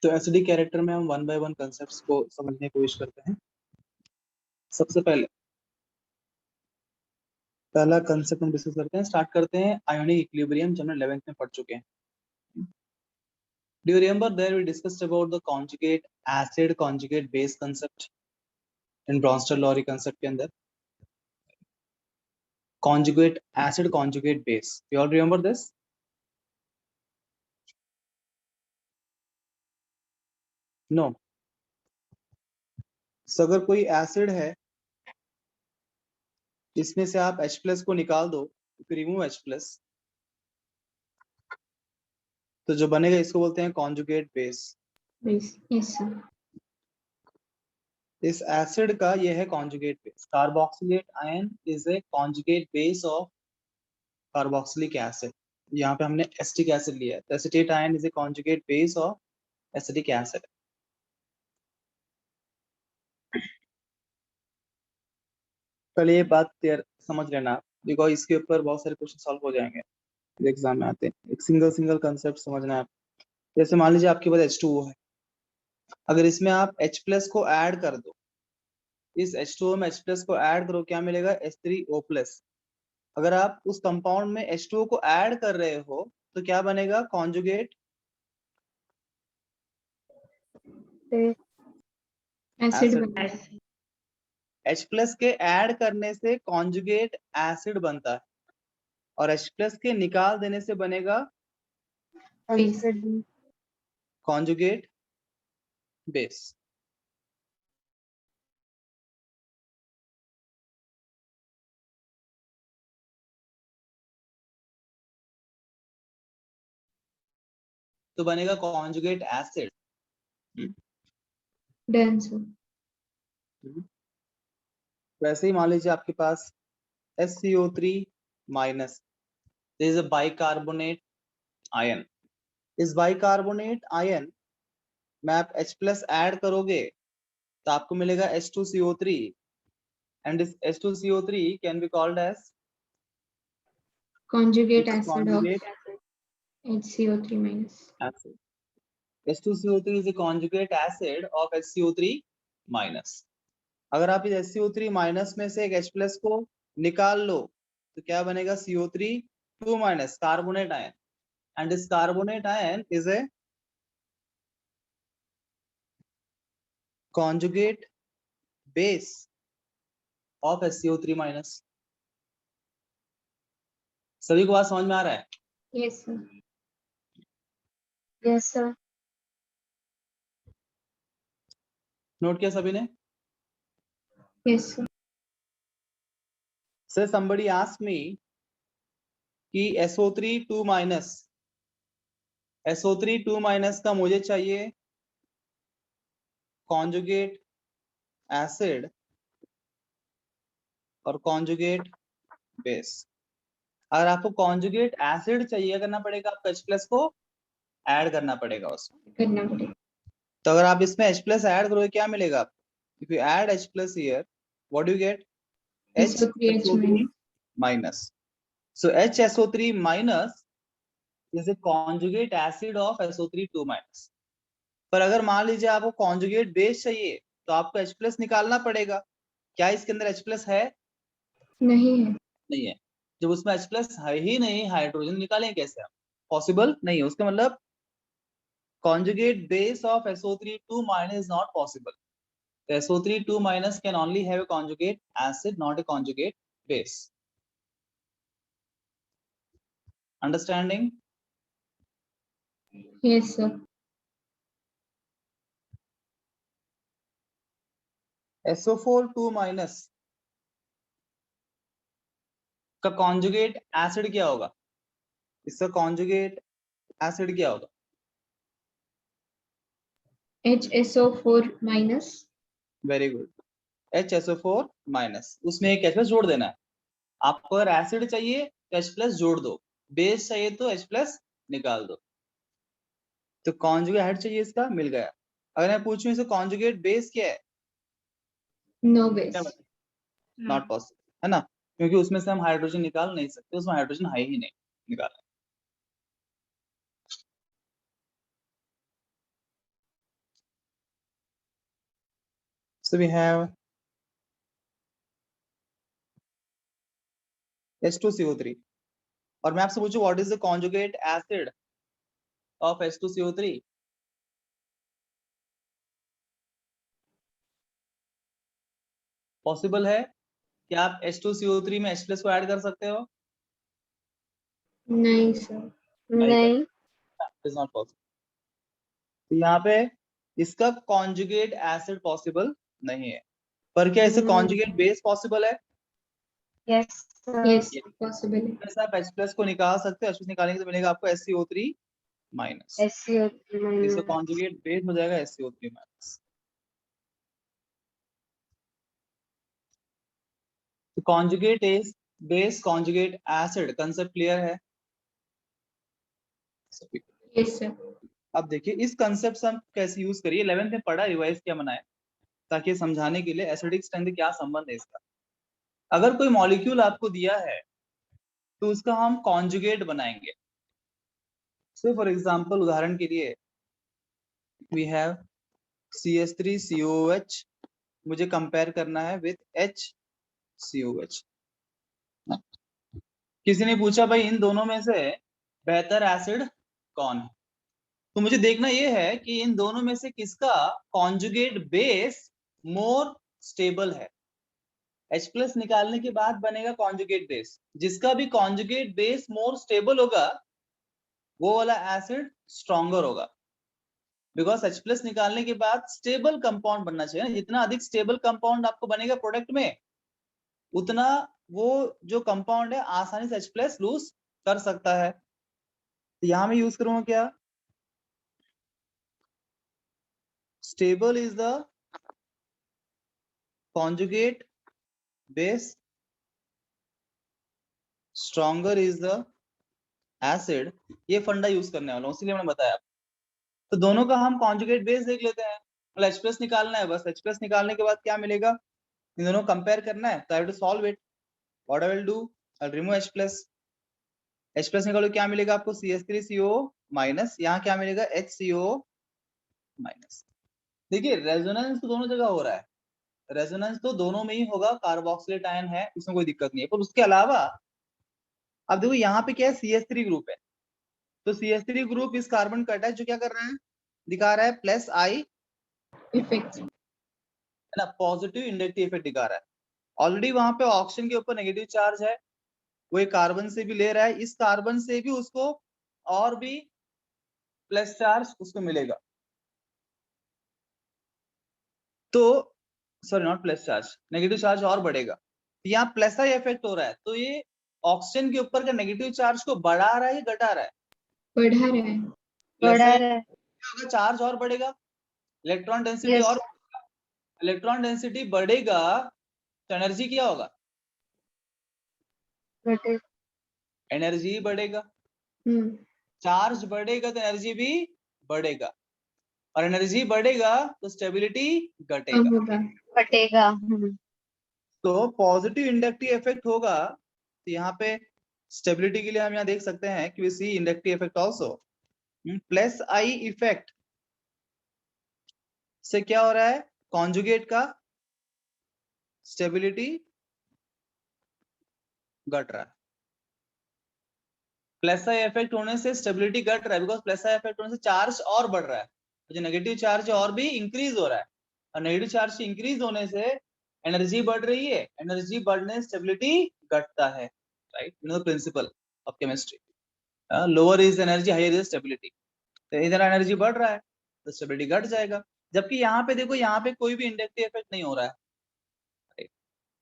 तो acidic character में हम वन बाय वन कंसेप्ट्स को समझने की कोशिश करते हैं। सबसे पहला कंसेप्ट हम डिस्कस करते हैं, स्टार्ट करते हैं आयोनिक इक्विलिब्रियम, जो हमने 11th में पढ़ चुके हैं। Do you remember there we discussed about the conjugate acid conjugate base concept in Bronsted-Lowry concept के अंदर conjugate acid conjugate base, you all remember this? No. So अगर कोई एसिड है, इसमें से आप H प्लस को निकाल दो, रिमूव H प्लस, तो जो बनेगा इसको बोलते हैं कॉन्जुगेट बेस। Yes sir. इस एसिड का ये है conjugate base. Carboxylate ion is a conjugate base of carboxylic acid. यहाँ पे हमने एसिटिक एसिड लिया है, acetate ion is a conjugate base of acetic acid. पहले ये बात क्लियर समझ लेना, बिकॉज इसके ऊपर बहुत सारे क्वेश्चन सॉल्व हो जाएंगे एग्जाम में आते हैं। एक सिंगल कंसेप्ट समझना है। जैसे मान लीजिए आपके पास H2O है, अगर इसमें आप H प्लस को ऐड कर दो, इस H2O में H प्लस को ऐड करो, क्या मिलेगा? H3O plus. अगर आप उस कंपाउंड में H2O को ऐड कर रहे हो तो क्या बनेगा? Conjugate acid. H प्लस के ऐड करने से कॉन्जुगेट एसिड बनता है, और H प्लस के निकाल देने से बनेगा कॉन्जुगेट बेस। तो बनेगा कॉन्जुगेट एसिड। Done sir. वैसे ही मान लीजिए आपके पास SCO3 minus, this is a bicarbonate ion. इस बाइकार्बोनेट आयन में आप H प्लस ऐड करोगे तो आपको मिलेगा H2CO3, and this H2CO3 can be called as conjugate acid conjugate of HCO3 minus. acid. H2CO3 is a conjugate acid of HCO3 minus. अगर आप इस HCO3 माइनस में से एक H प्लस को निकाल लो तो क्या बनेगा? CO3 2 minus carbonate ion, and this carbonate ion is a conjugate base of HCO3 minus. सभी को बात समझ में आ रहा है? Yes sir. Yes sir. Note किया सभी ने? Yes sir. Sir, somebody asked me कि SO3 2 minus, SO3 2 minus का मुझे चाहिए कॉन्जुगेट एसिड और कॉन्जुगेट बेस। अगर आपको कॉन्जुगेट एसिड चाहिए करना पड़ेगा, आपको H प्लस को ऐड करना पड़ेगा उसमें। करना पड़ेगा। तो अगर आप इसमें H प्लस ऐड करोगे क्या मिलेगा आपको? If you add H plus here, what do you get? HSO3 minus. So HSO3 minus is a conjugate acid of SO3 2 minus. पर अगर मान लीजिए आपको कॉन्जुगेट बेस चाहिए तो आपको H प्लस निकालना पड़ेगा। क्या इसके अंदर H प्लस है? नहीं है। नहीं है। जब उसमें H प्लस है ही नहीं, हाइड्रोजन निकालें कैसे आप? पॉसिबल नहीं है। उसका मतलब conjugate base of SO3 2 minus is not possible. The SO3 2 minus can only have a conjugate acid, not a conjugate base. Understanding? Yes sir. SO4 2 minus का कॉन्जुगेट एसिड क्या होगा? इसका कॉन्जुगेट एसिड क्या होगा? HSO4 minus. Very good, HSO4 minus. उसमें एक H plus जोड़ देना है। आपको अगर एसिड चाहिए तो H प्लस जोड़ दो, बेस चाहिए तो H प्लस निकाल दो। तो कॉन्जुगेट हेड चाहिए, इसका मिल गया। अगर मैं पूछूं इसका कॉन्जुगेट बेस क्या है? No base. नॉट पॉसिबल, है ना? क्योंकि उसमें से हम हाइड्रोजन निकाल नहीं सकते, उसमें हाइड्रोजन है ही नहीं निकाला। So we have H2CO3. और मैं आपसे पूछूं what is the conjugate acid of H2CO3? Possible है कि आप H2CO3 में H+ को ऐड कर सकते हो? नहीं सर। नहीं। Is not possible. तो यहाँ पे इसका कॉन्जुगेट एसिड पॉसिबल नहीं है, पर क्या इसे कॉन्जुगेट बेस पॉसिबल है? यस यस पॉसिबल है। जैसे आप H+ को निकाल सकते हो, H+ निकालेंगे तो मिलेगा आपको SCO3 माइनस, इसका कॉन्जुगेट बेस हो जाएगा SCO3 माइनस। तो conjugate is base conjugate acid, concept clear है? Yes sir. अब देखिए इस कंसेप्ट से हम कैसे यूज करिए, 11th में पढ़ा, रिवाइज क्या बनाए, ताकि समझाने के लिए एसिडिक स्ट्रेंथ क्या संबंध है इसका। अगर कोई मॉलिक्यूल आपको दिया है तो उसका हम कॉन्जुगेट बनाएंगे। सो फॉर एग्जांपल, उदाहरण के लिए वी हैव CH3COOH, मुझे कंपेयर करना है विद HCOH। किसी ने पूछा भाई इन दोनों में से बेहतर एसिड कौन है, तो मुझे देखना यह है कि इन दोनों में से किसका कॉन्जुगेट बेस मोर स्टेबल है। H+ निकालने के बाद बनेगा कॉन्जुगेट बेस, जिसका भी कॉन्जुगेट बेस मोर स्टेबल होगा वो वाला एसिड स्ट्रॉन्गर होगा। बिकॉज H+ निकालने के बाद स्टेबल कंपाउंड बनना चाहिए ना, जितना अधिक स्टेबल कंपाउंड आपको बनेगा प्रोडक्ट में, उतना वो जो कंपाउंड है आसानी से H+ लूज कर सकता है। तो यहां मैं यूज करूंगा क्या, stable is the conjugate base, stronger is the acid. ये फंडा यूज करने वाला हूं, इसलिए मैंने बताया। तो दोनों का हम कॉन्जुगेट बेस देख लेते हैं। मतलब H+ निकालना है, बस H+ निकालने के बाद क्या मिलेगा, इन दोनों कंपेयर करना है, तो I have to solve it. What I will do, I remove H+ निकालो, क्या मिलेगा आपको CH3CO माइनस, यहाँ क्या मिलेगा HCO माइनस। देखिए रेजोनेंस तो दोनों जगह हो रहा है, रेजोनेंस तो दोनों में ही होगा, कार्बोक्सिलेट आयन है, इसमें कोई दिक्कत नहीं है। पर उसके अलावा अब देखो यहाँ पे क्या है, CH3 ग्रुप है, तो CH3 ग्रुप इस कार्बन का अटैच जो क्या कर रहा है, दिखा रहा है +I इफेक्ट है ना, पॉजिटिव इंडक्टिव इफेक्ट दिखा रहा है। ऑलरेडी वहां पे ऑक्सीजन के ऊपर नेगेटिव चार्ज है, वो एक कार्बन से भी ले रहा है, इस कार्बन से भी उसको और भी प्लस चार्ज उसको मिलेगा। तो sorry not plus charge, negative charge और बढ़ेगा, यहाँ प्लस आई इफेक्ट हो रहा है। तो ये ऑक्सीजन के ऊपर का नेगेटिव चार्ज को बढ़ा रहा है या घटा रहा है? बढ़ा रहा है। बढ़ा रहा है। चार्ज और बढ़ेगा, इलेक्ट्रॉन डेंसिटी Yes. और, इलेक्ट्रॉन डेंसिटी बढ़ेगा तो एनर्जी क्या होगा, घटे। एनर्जी बढ़ेगा। हम्म। चार्ज बढ़ेगा तो एनर्जी भी बढ़ेगा, और एनर्जी बढ़ेगा तो स्टेबिलिटी कम घटेगा। होगा। घटेगा। तो पॉजिटिव इंडक्टिव इफेक्ट होगा, तो यहाँ पे स्टेबिलिटी के लिए हम यहाँ देख सकते हैं कि we see inductive effect also. +I effect से क्या हो रहा है, कॉन्जुगेट का स्टेबिलिटी घट रहा है। +I इफेक्ट होने से स्टेबिलिटी घट रहा है, बिकॉज +I इफेक्ट होने से चार्ज और बढ़ रहा है, जो नेगेटिव चार्ज और भी इंक्रीज हो रहा है, और नेगेटिव चार्ज इंक्रीज होने से एनर्जी बढ़ रही है, एनर्जी बढ़ने से स्टेबिलिटी घटता है। Right, you know the principle of chemistry, lower is energy higher is stability. तो इधर एनर्जी बढ़ रहा है तो स्टेबिलिटी घट जाएगा, जबकि यहाँ पे देखो यहाँ पे कोई भी इंडक्टिव इफेक्ट नहीं हो रहा है। Right?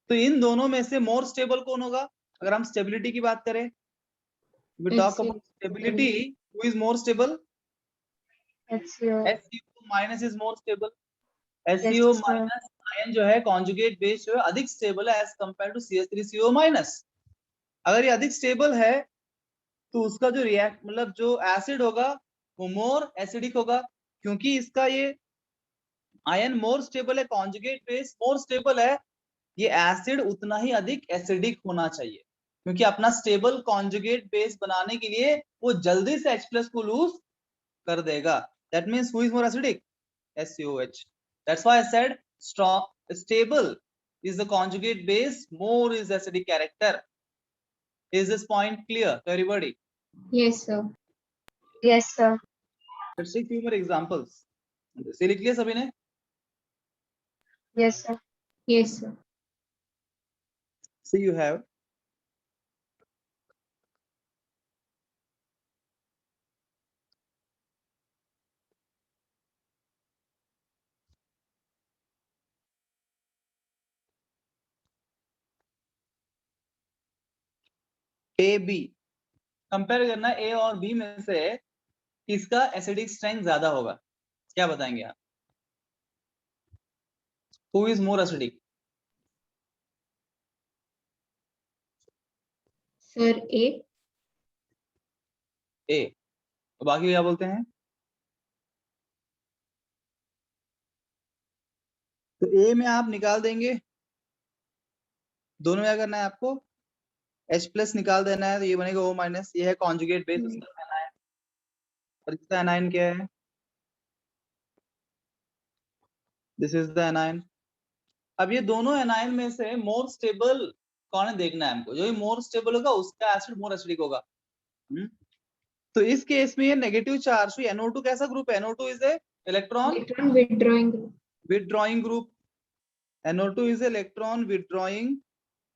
तो इन दोनों में से मोर स्टेबल कौन होगा, अगर हम स्टेबिलिटी की बात करें, we talk about stability, who is more stable, HCO. SCO minus is more stable। Yes, SCO sir. Minus ion जो है कॉन्जुगेट बेस जो है अधिक स्टेबल है as compare to CH3CO minus. अगर ये अधिक स्टेबल है तो उसका जो रिएक्ट मतलब जो एसिड होगा वो मोर एसिडिक होगा, क्योंकि इसका ये आयन मोर स्टेबल है, कॉन्जुगेट बेस मोर स्टेबल है, ये एसिड उतना ही अधिक एसिडिक होना चाहिए, क्योंकि अपना स्टेबल कॉन्जुगेट बेस बनाने के लिए वो जल्दी से H+ को लूज कर देगा। That means who is more acidic, SCOH। That's why I said strong stable is the conjugate base, more is the acidic character. Is this point clear to everybody? Yes, sir. Yes, sir. Let's take few more examples. से लिख लिया सभी ने? Yes, sir. Yes, sir. So you have A B, compare करना A और B में से किसका एसिडिक स्ट्रेंथ ज्यादा होगा, क्या बताएंगे आप? Who is more acidic? Sir, A. A. तो बाकी क्या बोलते हैं? तो A में आप निकाल देंगे, दोनों क्या करना है आपको? H प्लस निकाल देना है, तो ये बनेगा O माइनस, ये है कॉन्जुगेट बेस उसका एनायन, और इसका एनायन क्या है? This is the anion. अब ये दोनों एनायन में से मोर स्टेबल कौन है देखना है हमको, जो ये मोर स्टेबल होगा उसका एसिड मोर एसिडिक होगा। तो इस केस में ये नेगेटिव चार्ज हुई NO2 कैसा ग्रुप है? NO2 is a electron Electron withdrawing group. Withdrawing group. NO2 is electron withdrawing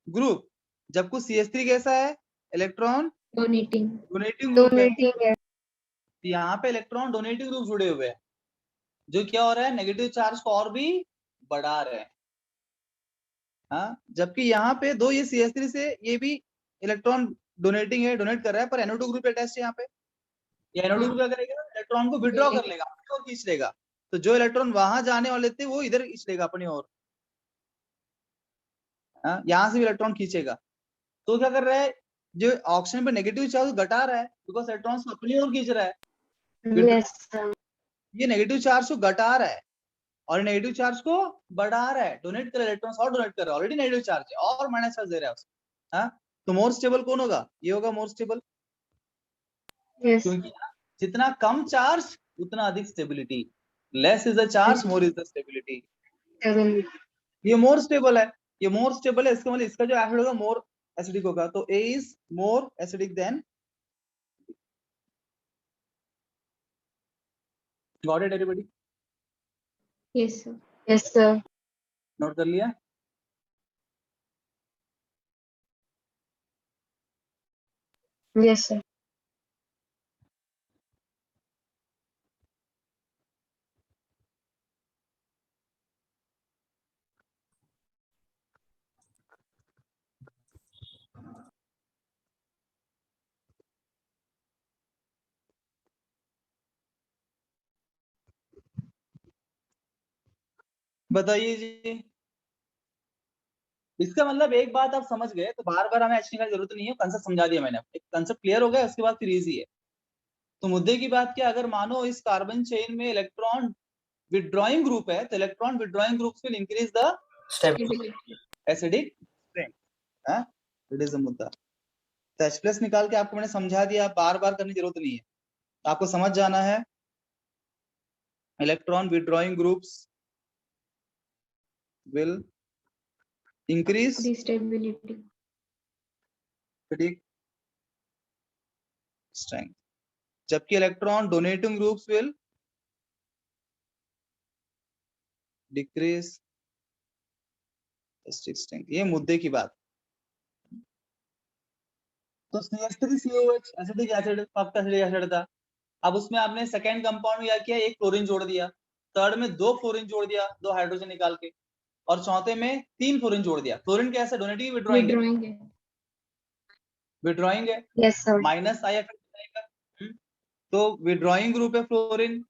group, जबकि CH3 कैसा है? Electron Donating. डोनेटिंग ग्रुप है। Donating है। यहाँ पे इलेक्ट्रॉन डोनेटिंग ग्रुप जुड़े हुए हैं, जो क्या हो रहा है? नेगेटिव चार्ज को और भी बढ़ा रहे हैं। हाँ, जबकि यहाँ पे दो ये CH3 से ये भी इलेक्ट्रॉन डोनेटिंग है, डोनेट कर रहा है, पर NO2 ग्रुप अटैच है यहाँ पे। ये NO2 ग्रुप क्या करेगा? इलेक्ट्रॉन को विड्रॉ कर लेगा, अपनी ओर खींच लेगा। तो जो इलेक्ट्रॉन वहां जाने वाले थे वो इधर खींच लेगा अपनी ओर। यहाँ से भी इलेक्ट्रॉन खींचेगा। तो क्या कर रहा है? जो ऑक्सीजन पे नेगेटिव चार्ज घटा रहा है, बिकॉज इलेक्ट्रॉन्स को अपनी ओर खींच रहा है। Yes, sir. ये नेगेटिव चार्ज को घटा रहा है और नेगेटिव चार्ज को बढ़ा रहा है, डोनेट कर रहा है, इलेक्ट्रॉन्स और डोनेट कर रहा है, ऑलरेडी नेगेटिव चार्ज है और माइनस चार्ज दे रहा है उसको। हाँ, तो मोर स्टेबल कौन होगा? ये होगा मोर स्टेबल, Yes. क्योंकि जितना कम चार्ज उतना अधिक stability, less is the charge more is the stability. Seven. ये मोर स्टेबल है, ये मोर स्टेबल है, इसका मतलब इसका जो एसिड होगा मोर एसिडिक होगा, तो A is more acidic then. Got it everybody? Yes, sir. Yes, sir. Note कर लिया? Yes, sir. बताइए जी। इसका मतलब एक बात आप समझ गए तो बार बार हमें अच्छी की जरूरत नहीं है, कंसेप्ट समझा दिया मैंने, एक कंसेप्ट क्लियर हो गया, उसके बाद फिर इजी है। तो मुद्दे की बात क्या, अगर मानो इस कार्बन चेन में इलेक्ट्रॉन विथड्रॉइंग ग्रुप है, तो electron withdrawing groups will increase the Stability. Acidic strength. It is the मुद्दा। तो H प्लस निकाल के आपको मैंने समझा दिया, बार बार करने की जरूरत नहीं है, आपको समझ जाना है। Electron withdrawing groups will increase The stability. Acidic strength, जबकि electron donating groups will decrease acidic strength. ये मुद्दे की बात। तो CH3COH एसिडिक एसिड, आपका एसिडिक एसिड था। अब उसमें आपने सेकेंड कंपाउंड में क्या किया? एक क्लोरीन जोड़ दिया, थर्ड में दो फ्लोरीन जोड़ दिया, दो हाइड्रोजन निकाल के, और चौथे में तीन फ्लोरीन जोड़ दिया। फ्लोरीन कैसे? डोनेटिंग विड्रॉइंग है? Withdrawing है. विड्रॉइंग है, Yes, sir. Minus I effect जाएगा। तो विड्रॉइंग ग्रुप है फ्लोरीन,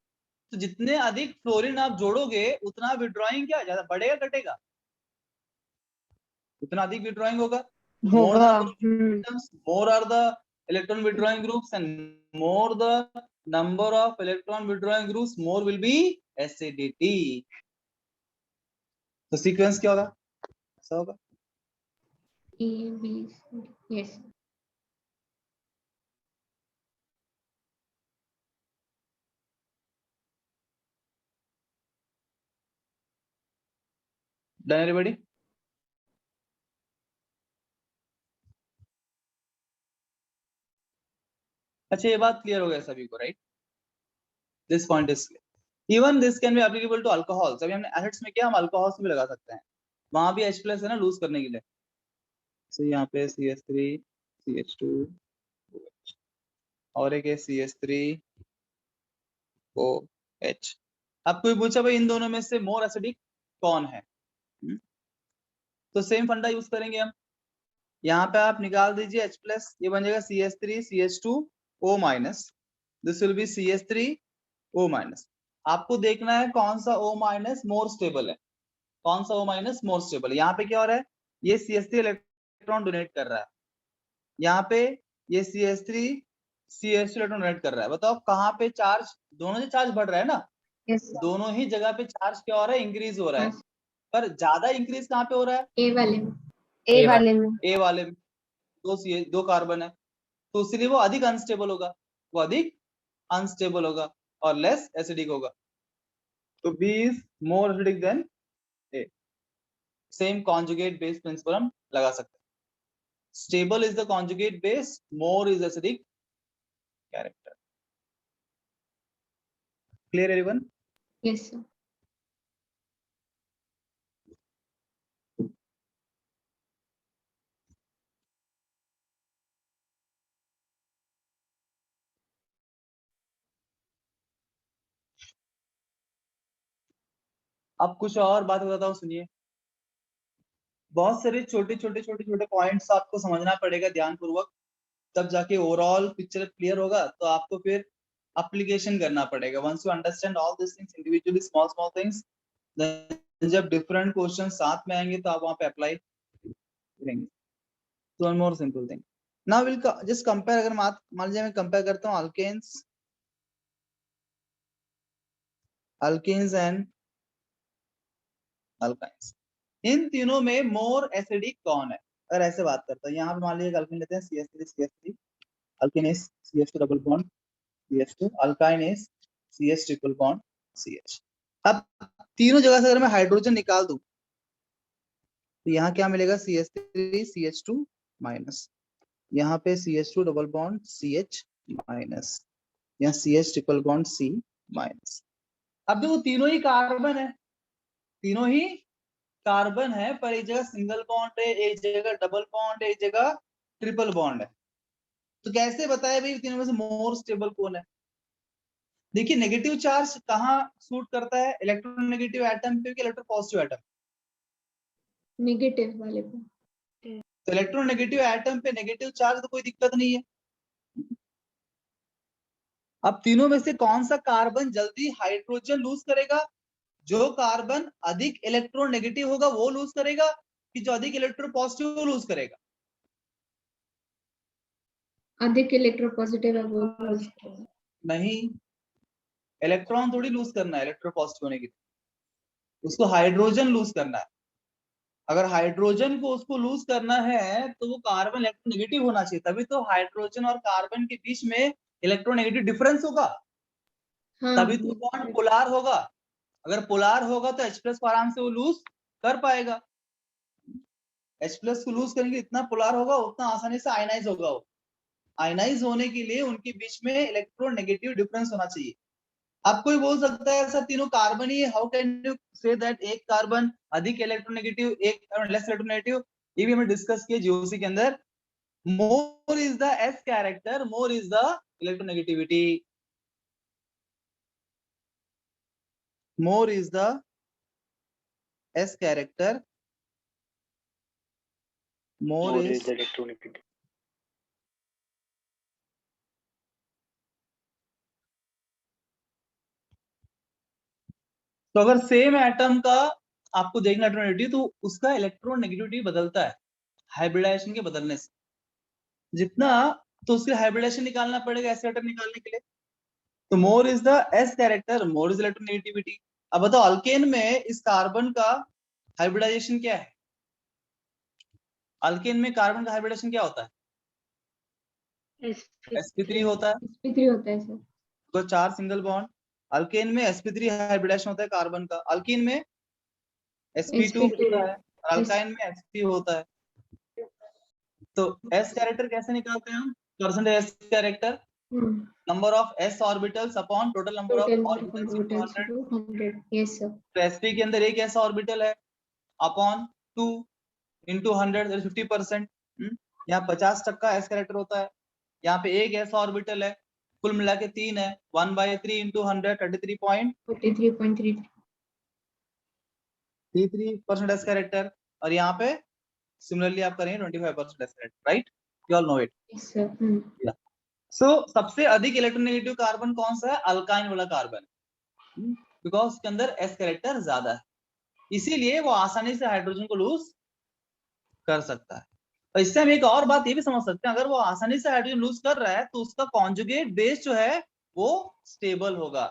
तो जितने अधिक फ्लोरीन आप जोड़ोगे उतना विड्रॉइंग क्या ज्यादा बढ़ेगा घटेगा? उतना अधिक विड्रॉइंग होगा। more the होगा। number of atoms, more are the electron withdrawing groups, and more the number of electron withdrawing groups, more will be acidity. तो सीक्वेंस क्या होगा? ऐसा होगा। A, B, C. Yes. Done everybody? अच्छा, ये बात क्लियर हो गया सभी को, right? This point is clear. Even this can be applicable to alcohols. अभी हमने एसिड्स में किया, हम अल्कोहल्स में भी लगा सकते हैं, वहां भी H+ है ना लूज करने के लिए। तो यहाँ पे CH3 CH2 और एक है CH3OH। अब कोई पूछा भाई इन दोनों में से मोर एसिडिक कौन है? तो सेम फंडा यूज करेंगे हम। यहाँ पे आप निकाल दीजिए H+, ये बन जाएगा CH3 CH2O-। This will be CH3O-। आपको देखना है कौन सा O- मोर स्टेबल है, कौन सा O- मोर स्टेबल है। यहाँ पे क्या हो रहा है, ये CH3 इलेक्ट्रॉन डोनेट कर रहा है, यहाँ पे ये CH3 CH2 इलेक्ट्रॉन डोनेट कर रहा है। बताओ कहाँ पे चार्ज, दोनों से चार्ज बढ़ रहा है ना, Yes, sir. दोनों ही जगह पे चार्ज क्या हो रहा है, इंक्रीज हो रहा है। हाँ, पर ज्यादा इंक्रीज कहाँ पे हो रहा है? ए वाले में। A वाले में. ए वाले में। दो कार्बन है, तो इसलिए वो अधिक अनस्टेबल होगा, वो अधिक अनस्टेबल होगा और लेस एसिडिक होगा। तो B is more acidic than A. Same conjugate base principle हम लगा सकते हैं। Stable is the conjugate base, more is acidic character. Clear everyone? Yes sir. अब कुछ और बात बताता हूँ, सुनिए। बहुत सारे छोटे पॉइंट्स आपको समझना पड़ेगा ध्यानपूर्वक, तब जाके ओवरऑल पिक्चर क्लियर होगा। तो आपको फिर एप्लीकेशन करना पड़ेगा। Once you understand all this things individually, small things, जब डिफरेंट क्वेश्चन साथ में आएंगे तो आप वहां पे अप्लाई करेंगे। तो one more simple thing, now will just compare. अगर मान लीजिए मैं कंपेयर करता हूँ अल्केन्स एंड अल्काइंस, इन तीनों में मोर एसिडिक कौन है? अगर ऐसे बात करता हूँ, यहाँ पे मान लीजिए अल्केन लेते हैं CH3 alkane is CH2 double bond CH2, alkyne is CH triple bond CH। अब तीनों जगह से अगर मैं हाइड्रोजन निकाल दूं तो यहाँ क्या मिलेगा, CH3 CH2 माइनस, यहाँ पे CH2 double bond CH minus, यहाँ CH triple bond C minus. अब देखो तीनों ही कार्बन है, तीनों ही कार्बन है, पर एक जगह सिंगल बॉन्ड है, एक जगह डबल बॉन्ड है, एक जगह ट्रिपल बॉन्ड है। तो कैसे बताए भाई तीनों में से मोर स्टेबल कौन है? देखिए नेगेटिव चार्ज कहाँ सूट करता है, इलेक्ट्रोनेगेटिव एटम पे कि इलेक्ट्रोपॉजिटिव एटम? नेगेटिव वाले पे। तो इलेक्ट्रोनेगेटिव एटम पे नेगेटिव चार्ज तो कोई दिक्कत नहीं है। अब तीनों में से कौन सा कार्बन जल्दी हाइड्रोजन लूज करेगा? जो कार्बन अधिक इलेक्ट्रोनेगेटिव होगा वो लूज करेगा, कि जो अधिक इलेक्ट्रोपॉजिटिव वो लूज करेगा? अधिक इलेक्ट्रोपॉजिटिव है वो लूज करेगा। नहीं, इलेक्ट्रॉन थोड़ी लूज करना है इलेक्ट्रोपॉजिटिव होने के लिए, उसको हाइड्रोजन लूज करना है। अगर हाइड्रोजन को उसको लूज करना है तो वो कार्बन इलेक्ट्रोनेगेटिव होना चाहिए, तभी तो हाइड्रोजन और कार्बन के बीच में इलेक्ट्रोनेगेटिव डिफरेंस होगा, हाँ तभी तो बॉन्ड पोलार होगा। अगर पोलार होगा तो H+ को आराम से वो लूज कर पाएगा। H+ को लूज करेंगे, इतना पोलार होगा उतना आसानी से आयनाइज होगा। वो आयनाइज होने के लिए उनके बीच में इलेक्ट्रोनेगेटिव डिफरेंस होना चाहिए। अब कोई बोल सकता है ऐसा तीनों कार्बन ही है, how can you say that एक कार्बन अधिक इलेक्ट्रोनेगेटिव एक लेस इलेक्ट्रोनेगेटिव? ये भी हमने डिस्कस किया जीओसी के अंदर। मोर is the S character, more is the electronegativity, more is the S character, more is the electronegativity. तो अगर सेम एटम का आपको देखना इलेक्ट्रोनेगेटिव, तो उसका इलेक्ट्रोनेगेटिविटी बदलता है हाइब्रिडाइजेशन के बदलने से। जितना तो उसके हाइब्रिडाइजेशन निकालना पड़ेगा ऐसे एटम निकालने के लिए। तो मोर is the S character, more is electronegativity. अब बताओ अल्केन में इस कार्बन का हाइब्रिडाइजेशन क्या है? अल्केन में कार्बन का हाइब्रिडेशन क्या होता है? sp3 होता है, sp3 होता है सर। तो 4 सिंगल बॉन्ड। अल्केन में sp3 हाइब्रिडेशन होता है कार्बन का, अल्कीन में sp2 sp2 होता है, अल्काइन में sp होता है। तो s कैरेक्टर कैसे निकालते हैं हम? Percentage s character number of s orbitals upon total number of total orbitals into orbitals 100। to 100. Yes, sir. तो sp के अंदर एक s ऑर्बिटल है अपॉन 2 इंटू 100 50%। यहाँ 50% s कैरेक्टर होता है, यहाँ पे एक s ऑर्बिटल है, कुल मिला के 3 है, 1/3 इंटू 100 43.33. 33% s कैरेक्टर, और यहाँ पे सिमिलरली आप करेंगे 25% s character, right? You all know it. Yes, sir. सो सबसे अधिक इलेक्ट्रोनेगेटिव कार्बन कौन सा है? अल्काइन वाला कार्बन, बिकॉज उसके अंदर s कैरेक्टर ज्यादा है, इसीलिए वो आसानी से हाइड्रोजन को लूज कर सकता है। और इससे हम एक और बात ये भी समझ सकते हैं, अगर वो आसानी से हाइड्रोजन लूज कर रहा है तो उसका कॉन्जुगेट बेस जो है वो स्टेबल होगा।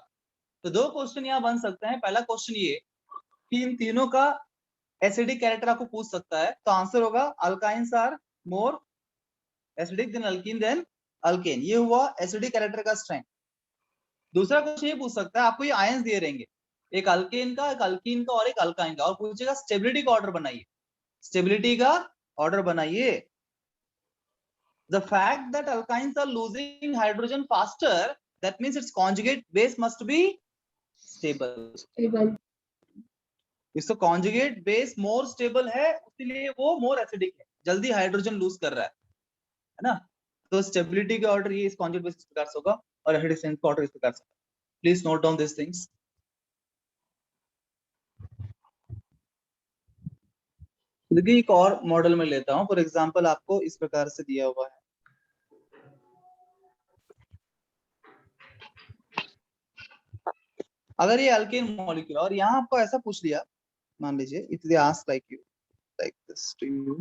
तो दो क्वेश्चन यहाँ बन सकते हैं। पहला क्वेश्चन ये कि इन तीनों का एसिडिक कैरेक्टर आपको पूछ सकता है, तो आंसर होगा alkynes are more acidic than alkene than alkane. ये हुआ एसिडिक कैरेक्टर का स्ट्रेंथ। दूसरा क्वेश्चन ये पूछ सकता है, आपको ये आयंस दिए रहेंगे, एक अल्केन का, एक अल्कीन का और एक अल्काइन का, और पूछेगा स्टेबिलिटी का ऑर्डर बनाइए। स्टेबिलिटी का ऑर्डर बनाइए। The fact that alkynes are losing hydrogen faster, that means its conjugate base must be stable. Stable. इसका conjugate base more stable है, इसलिए वो more acidic है, जल्दी हाइड्रोजन लूज कर रहा है ना? तो स्टेबिलिटी का ऑर्डर ये इस conjugate base इस प्रकार से होगा और एसिडिक स्ट्रेंथ का ऑर्डर इस प्रकार से। Please note down this things. देखिए एक और मॉडल में लेता हूं, फॉर एग्जांपल आपको इस प्रकार से दिया हुआ है। अगर ये अल्केन मॉलिक्यूल और यहाँ आपको ऐसा पूछ लिया, मान लीजिए if they ask like you like this to you,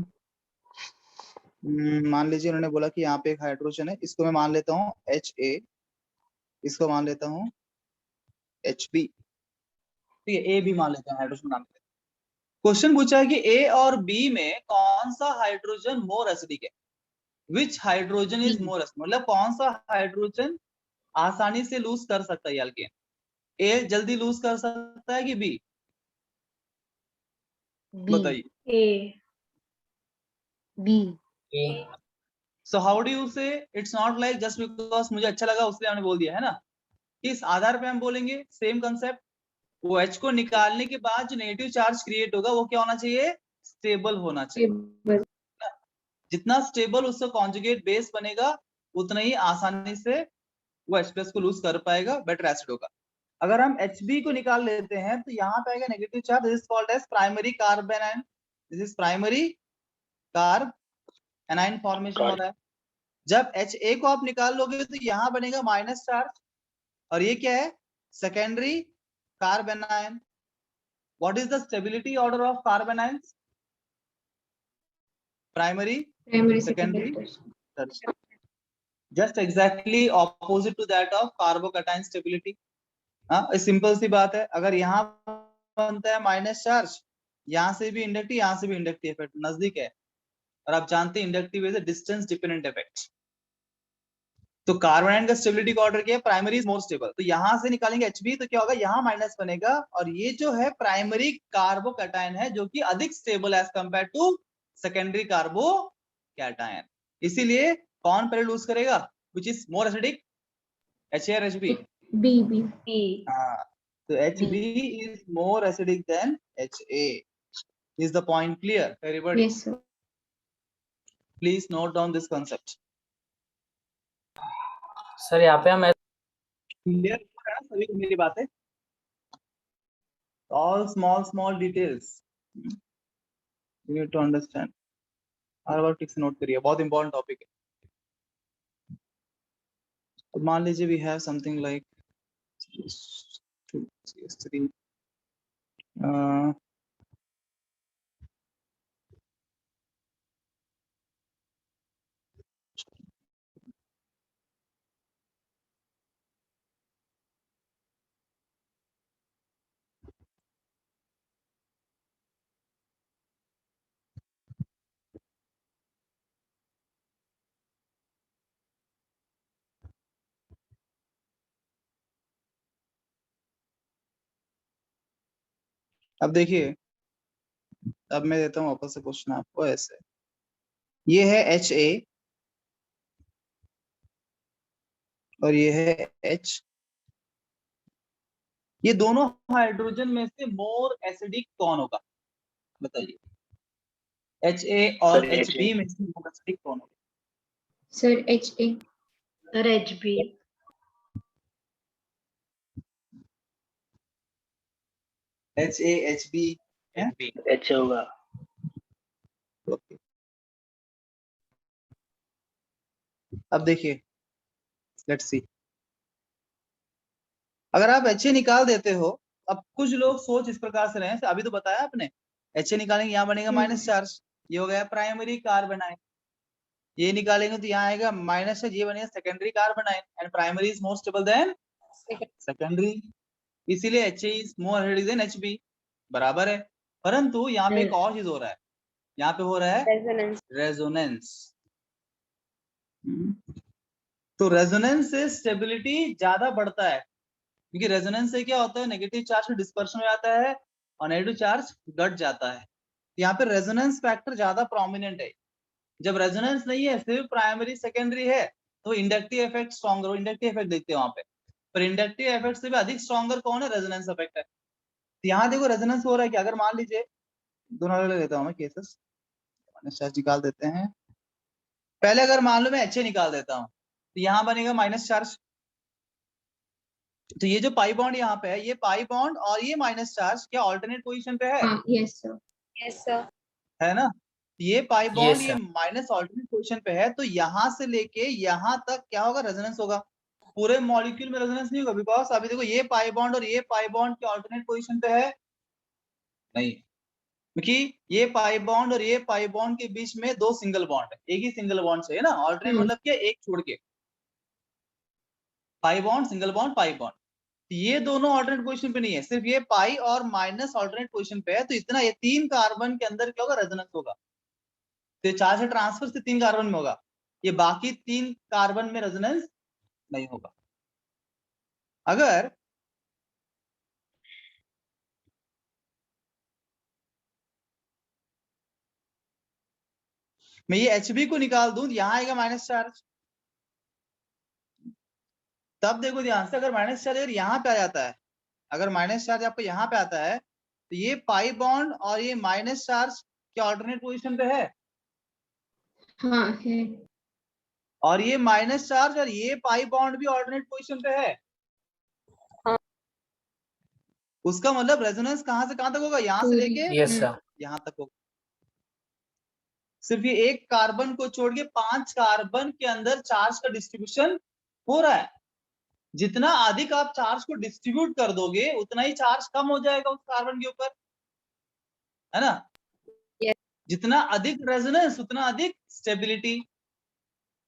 मान लीजिए उन्होंने बोला कि यहाँ पे एक हाइड्रोजन है, इसको मैं मान लेता हूँ Ha, इसको मान लेता हूँ Hb, ठीक है, ए बी मान लेते हैं, हाइड्रोजन मान लेते हैं। क्वेश्चन पूछा है कि ए और बी में कौन सा हाइड्रोजन मोर एसिडिक है? विच हाइड्रोजन इज मोर एसिडिक, मतलब कौन सा हाइड्रोजन आसानी से लूज कर सकता है अल्केन? ए जल्दी लूज कर सकता है कि बी? बताइए। B. So how do you say? It's not like just because मुझे अच्छा लगा उसलिए हमने बोल दिया है ना। किस आधार पे हम बोलेंगे? सेम कंसेप्ट, वो H को निकालने के बाद जो नेगेटिव चार्ज क्रिएट होगा वो क्या होना चाहिए? स्टेबल होना चाहिए। Stable. जितना स्टेबल उसका कॉन्जुगेट बेस बनेगा उतना ही आसानी से वो H+ को लूज कर पाएगा, बेटर एसिड होगा। अगर हम Hb को निकाल लेते हैं तो यहाँ पे आएगा negative charge, this is called as primary carbon anion, this is primary carbanion formation हो रहा है। जब Ha को आप निकाल लोगे तो यहाँ बनेगा माइनस चार्ज, और ये क्या है? Secondary carbon ion. What is the stability order of carbon ions? Primary, Primary, secondary, secondary. tertiary. Just exactly opposite to that of carbocation stability. हाँ, सिंपल सी बात है। अगर यहाँ बनता है माइनस चार्ज, यहाँ से भी इंडक्टिव, यहाँ से भी इंडक्टिव इफेक्ट नजदीक है, और आप जानते हैं inductive is a distance dependent effect. तो कार्बन आयन का स्टेबिलिटी का ऑर्डर क्या है? Primary is more stable. तो यहां से निकालेंगे Hb तो क्या होगा? यहाँ माइनस बनेगा, और ये जो है प्राइमरी कार्बोकैटायन है जो कि अधिक stable as compare to secondary carbocation. इसीलिए कौन पहले लूज करेगा? Which is more acidic, Ha or Hb? B. हाँ, तो Hb is more acidic than Ha. Is the point clear, everybody? Yes, sir. Please note down this concept. Sir यहाँ पे हम Clear है ना सभी को मेरी बातें? All small details you need to understand. हर बार ठीक से नोट करिए, बहुत इंपॉर्टेंट टॉपिक है। तो मान लीजिए we have something like CS3, अब देखिए अब मैं देता हूँ वापस से क्वेश्चन आपको ऐसे, ये है Ha और ये है H, ये दोनों हाइड्रोजन में से मोर एसिडिक कौन होगा, बताइए। Ha और Hb में से मोर एसिडिक कौन होगा? Sir HA। Sir HB। Ha Hb है, H होगा। ओके। अब देखिए, लेट्स सी, अगर आप HA निकाल देते हो, अब कुछ लोग सोच इस प्रकार से रहे हैं, अभी तो बताया आपने, HA निकालेंगे यहाँ बनेगा माइनस चार्ज, ये हो गया प्राइमरी कार्बन आयन, ये निकालेंगे तो यहाँ आएगा माइनस चार्ज, ये बनेगा secondary carbon ion, and primary is more stable then secondary, इसीलिए HA is more acidic then HB, बराबर है। परंतु यहाँ पे एक और चीज हो रहा है, यहाँ पे हो रहा है रेजोनेंस। तो रेजोनेंस से स्टेबिलिटी ज्यादा बढ़ता है, क्योंकि रेजोनेंस से क्या होता है, नेगेटिव चार्ज डिस्पर्शन हो जाता है और नेगेटिव चार्ज घट जाता है। यहाँ पे रेजोनेंस फैक्टर ज्यादा प्रोमिनेंट है। जब रेजोनेंस नहीं है, सिर्फ प्राइमरी सेकेंडरी है, तो inductive effect stronger, inductive effect देखते हैं वहां पे, पर इंडक्टिव इफेक्ट से भी अधिक स्ट्रॉन्गर कौन है, रेजोनेंस इफेक्ट है। तो यहाँ देखो रेजोनेंस हो रहा है कि अगर मान लीजिए, दोनों अलग लेता हूँ मैं केसेस, चार्ज निकाल देते हैं। पहले अगर मान लो मैं HA निकाल देता हूँ, तो यहाँ बनेगा माइनस चार्ज, तो ये जो पाई बॉन्ड यहाँ पे है, ये पाई बॉन्ड और ये माइनस चार्ज क्या अल्टरनेट पोजीशन पे है? हाँ, यस सर। है ना, ये पाई Yes, बॉन्ड ये sir. माइनस अल्टरनेट पोजीशन पे है, तो यहाँ से लेके यहाँ तक क्या होगा, रेजोनेंस होगा। पूरे मॉलिक्यूल में रेजोनेंस नहीं होगा, बिकॉज अभी देखो ये पाई बॉन्ड और ये पाई बॉन्ड के अल्टरनेट पोजीशन पे है नहीं, क्योंकि ये पाई बॉन्ड और ये पाई बॉन्ड के बीच में दो सिंगल बॉन्ड है, एक ही सिंगल बॉन्ड से है ना, अल्टरनेट मतलब क्या, एक छोड़ के, pi bond single bond pi bond, ये दोनों ऑल्टरनेट पोजीशन पे नहीं है, सिर्फ ये पाई और माइनस ऑल्टरनेट पोजीशन पे है, तो इतना ये 3 कार्बन के अंदर क्या होगा, रेजोनेंस होगा। तो 4 से ट्रांसफर से 3 कार्बन में होगा, ये बाकी 3 कार्बन में रेजोनेंस नहीं होगा। अगर मैं ये HB को निकाल दूं, यहाँ आएगा माइनस चार्ज, तब देखो ध्यान से, अगर माइनस चार्ज अगर यहाँ पे आ जाता है, अगर माइनस चार्ज आपको यहाँ पे आता है, तो ये पाई बॉन्ड और ये माइनस चार्ज क्या ऑल्टरनेट पोजीशन पे है? हाँ है। और ये माइनस चार्ज और ये पाई बॉन्ड भी ऑल्टरनेट पोजीशन पे है। उसका मतलब रेजोनेंस कहां से कहां तक होगा, यहाँ से पूरी। लेके Yes, sir. यहाँ तक होगा। सिर्फ ये एक कार्बन को छोड़ के 5 कार्बन के अंदर चार्ज का डिस्ट्रीब्यूशन हो रहा है। जितना अधिक आप चार्ज को डिस्ट्रीब्यूट कर दोगे, उतना ही चार्ज कम हो जाएगा उस कार्बन के ऊपर, है ना। Yes. जितना अधिक रेजोनेंस उतना अधिक स्टेबिलिटी,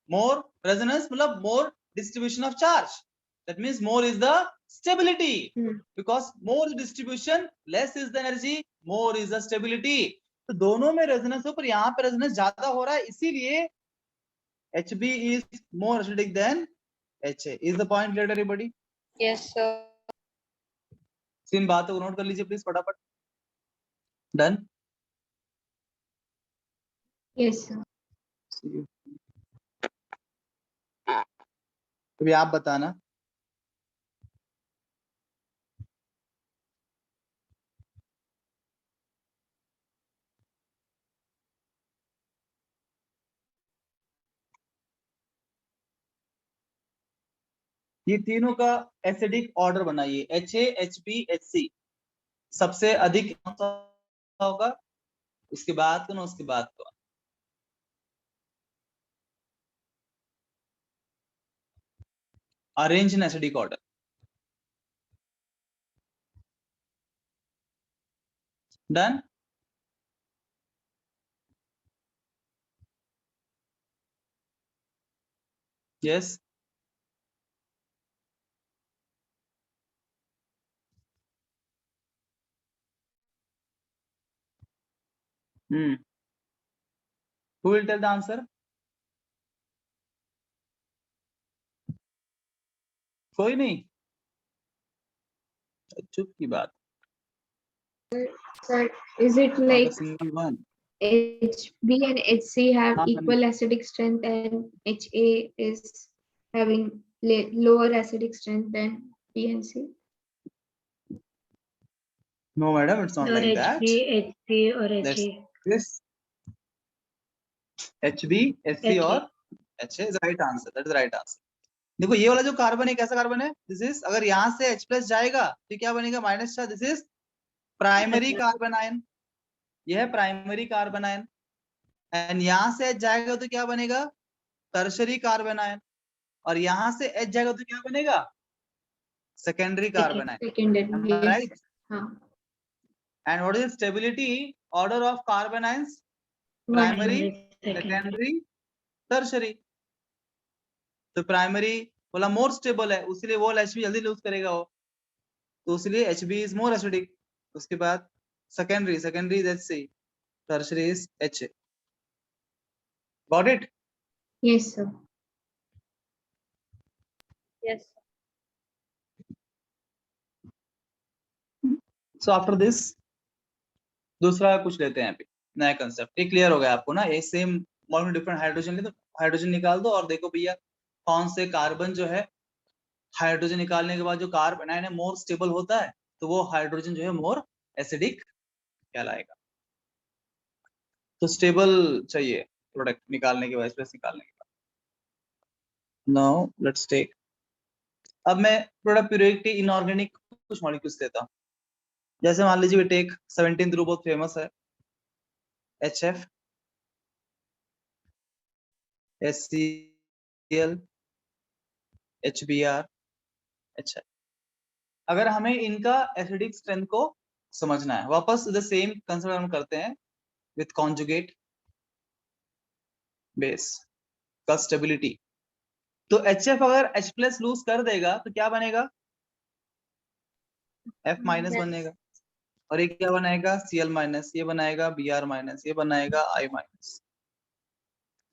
मोर रेजोनेंस मतलब more distribution of charge, that means more is the stability, because more distribution less is the energy, more is the stability. तो दोनों में रेजोनेंस हो, पर यहाँ पे रेजोनेंस ज्यादा हो रहा है, इसीलिए HB is more acidic than HA. Is the point clear, everybody? Yes, sir. इन बातों को नोट कर लीजिए प्लीज फटाफट। डन। Yes, sir. अभी आप बताना, ये तीनों का एसिडिक ऑर्डर बनाइए, HA HB HC, सबसे अधिक कौन सा होगा, उसके बाद कौन, उसके बाद कौन। Arrange in acidic order. Done. Yes. Who will tell the answer? कोई नहीं, चुप की बात। Sir, is it not a like single one. HB and HC have हाँ, equal acidic strength and HA is having lower acidic strength than B and C? No, madam, it's not और like that. HP, HC और Let's HA. this HB, HC HA. और HA is right answer. That is the right answer. देखो ये वाला जो carbon है कैसा carbon है? दिस इज, अगर यहाँ से H प्लस जाएगा तो क्या बनेगा? Minus charge. This is primary carbon ion. यह है प्राइमरी कार्बन आयन. एंड यहाँ से H जाएगा तो क्या बनेगा? Tertiary carbon ion. और यहाँ से H जाएगा तो क्या बनेगा? Secondary carbon ion. Secondary, yes. Right. हाँ. And what is stability order of carbon ions? Primary, secondary, tertiary. तो प्राइमरी बोला मोर स्टेबल है, उसलिए वो Hb जल्दी लूज करेगा वो, तो इसलिए Hb इज मोर एसिडिक. उसके बाद secondary, secondary is HC, tertiary is HA. Got it? Yes, sir. Yes. So after this दूसरा कुछ लेते हैं अभी नया कंसेप्ट. ये क्लियर हो गया आपको ना? ये सेम मॉलिक्यूल डिफरेंट हाइड्रोजन ले, तो हाइड्रोजन निकाल दो और देखो भैया कौन से कार्बन जो है हाइड्रोजन निकालने के बाद जो कार्बन आयन है मोर स्टेबल होता है, तो वो हाइड्रोजन जो है मोर एसिडिक कहलाएगा. तो स्टेबल चाहिए प्रोडक्ट निकालने के बाद, स्पेस निकालने के बाद. नाउ लेट्स टेक, अब मैं प्रोडक्ट प्यूरिटी इनऑर्गेनिक कुछ मॉलिक्यूल्स लेता हूं. जैसे मान लीजिए टेक 17 ग्रुप बहुत फेमस है, HF, HCl, HBr, HF. अगर हमें इनका एसिडिक स्ट्रेंथ को समझना है, वापस द सेम कंसेप्ट हम करते हैं विथ कॉन्जुगेट बेस का स्टेबिलिटी. तो HF अगर H प्लस लूज कर देगा तो क्या बनेगा? F माइनस बनेगा. और ये क्या बनाएगा? Cl minus. ये बनाएगा Br माइनस. ये बनाएगा I माइनस.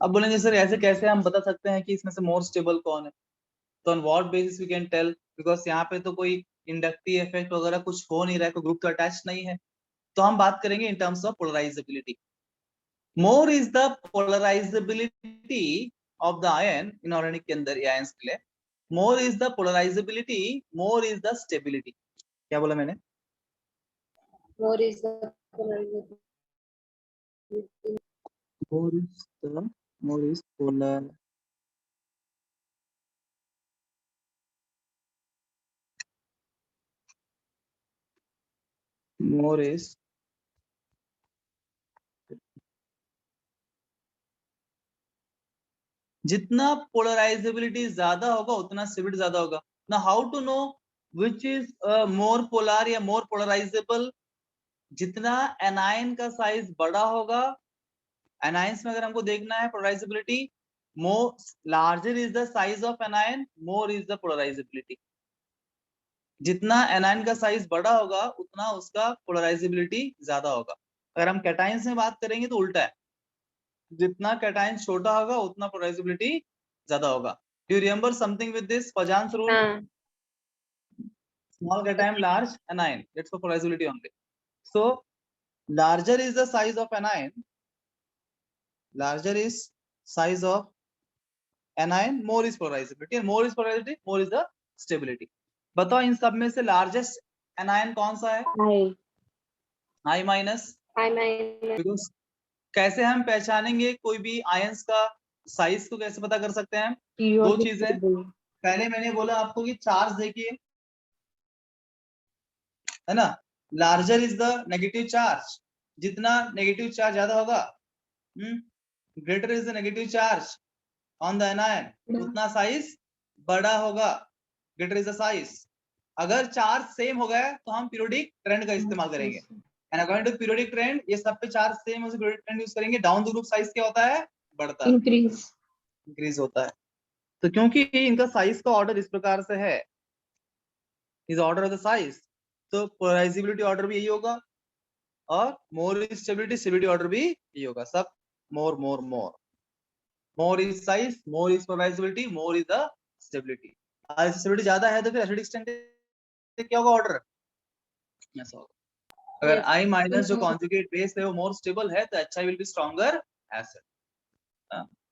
अब बोलेंगे सर ऐसे कैसे हम बता सकते हैं कि इसमें से मोर स्टेबल कौन है? तो on what basis we can tell? Because यहाँ पे तो कोई इंडक्टिव इफेक्ट वगैरह कुछ हो नहीं रहा है, कोई ग्रुप तो अटैच नहीं है. तो हम बात करेंगे in terms of polarisability. More is the polarisability of the ion inorganic के अंदर, आयंस के लिए मोर is the polarisability, more is the stability. क्या बोला मैंने? More is the polarizability. More is polar. More is जितना पोलराइजेबिलिटी ज्यादा होगा उतना स्टेबिलिटी ज्यादा होगा. ना how to know which is more polar या मोर पोलराइजेबल? जितना एनायन का साइज बड़ा होगा, एनायंस में अगर हमको देखना है polarizability, more larger is the size of anion, more is the polarizability. जितना एनायन का साइज बड़ा होगा उतना उसका पोलराइजेबिलिटी ज्यादा होगा. अगर हम कैटायंस में बात करेंगे तो उल्टा है, जितना कैटायन छोटा होगा उतना पोलराइजेबिलिटी ज्यादा होगा. Do you remember something with this Fajans rule? Small cation large anion, that's for polarisability only. So larger is the size of anion, larger is size of anion, more is polarizability, and more is polarizability, more is the stability. बताओ इन सब में से largest anion कौन सा है? I minus. Because कैसे हम पहचानेंगे कोई भी आयंस का साइज को कैसे पता कर सकते हैं? दो चीजें. पहले मैंने बोला आपको कि चार्ज देखिए, है ना? Larger is the negative charge. जितना नेगेटिव चार्ज ज्यादा होगा, greater is the negative charge on the anion, उतना साइज बड़ा होगा. Greater is the size. अगर चार्ज सेम हो गया तो हम पीरियोडिक ट्रेंड का इस्तेमाल करेंगे. And according to periodic trend ये सब पे चार्ज सेम है, पीरियोडिक ट्रेंड यूज करेंगे. डाउन द ग्रुप साइज क्या होता है? बढ़ता है, इंक्रीज होता है. तो क्योंकि इनका साइज का ऑर्डर इस प्रकार से है, is order of the size, तो पोलराइजेबिलिटी ऑर्डर भी यही होगा और more is stability, stability order भी यही होगा. सब more more more. More is size, more is polarisability, more is the stability. Stability ज्यादा है तो फिर एसिडिक स्ट्रेंथ क्या होगा? ऑर्डर ऐसा होगा. अगर Yes. I माइनस जो Yes. कॉन्जुगेट बेस है वो मोर स्टेबल है तो HI will be stronger acid.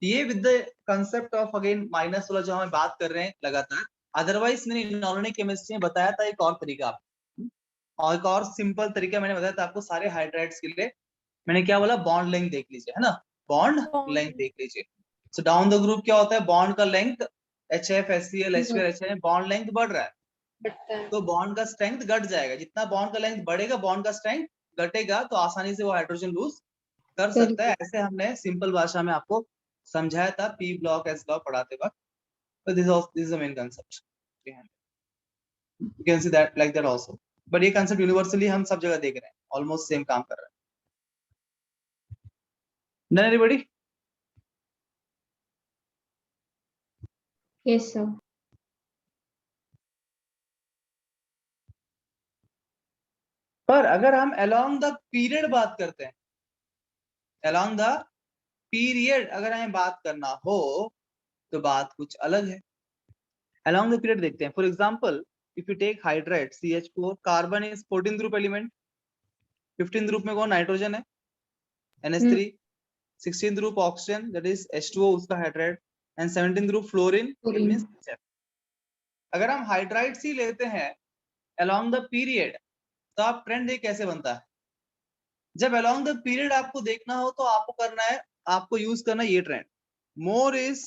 ये with the concept of again minus वाला जो हम बात कर रहे हैं लगातार। अदरवाइज मैंने इनऑर्गेनिक केमिस्ट्री में बताया था एक और तरीका, और एक और सिंपल तरीका मैंने बताया था आपको सारे हाइड्राइड्स के लिए। मैंने क्या बोला, बॉन्ड लेंथ देख लीजिए, है ना, बॉन्ड लेंथ देख लीजिए। सो डाउन द ग्रुप क्या होता है, बॉन्ड का length HF HCl HBr HI bond length बढ़ रहा है तो बॉन्ड का स्ट्रेंथ घट जाएगा। जितना बॉन्ड का लेंथ बढ़ेगा बॉन्ड का स्ट्रेंथ घटेगा, तो आसानी से वो हाइड्रोजन लूज कर सकता है। ऐसे हमने सिंपल भाषा में आपको समझाया था P ब्लॉक S ब्लॉक पढ़ाते वक्त। तो this is the main concept, you can see that like that also. But ये कांसेप्ट यूनिवर्सली हम सब जगह देख रहे हैं, ऑलमोस्ट सेम काम कर रहे हैं। Done everybody? Yes, sir. पर अगर हम along the period बात करते हैं, along the period अगर हमें बात करना हो तो बात कुछ अलग है। along the period देखते हैं। For example if you take hydride CH4, carbon is 14th group element, 15th group में कौन, नाइट्रोजन है NH3, 16th group oxygen that is H2O उसका hydride, and 17th group fluorine it means HF। अगर हम hydride सी लेते हैं along the period तो आप ट्रेंड देख कैसे बनता है। जब along the period आपको देखना हो तो आपको करना है, आपको यूज करना है ये trend, more is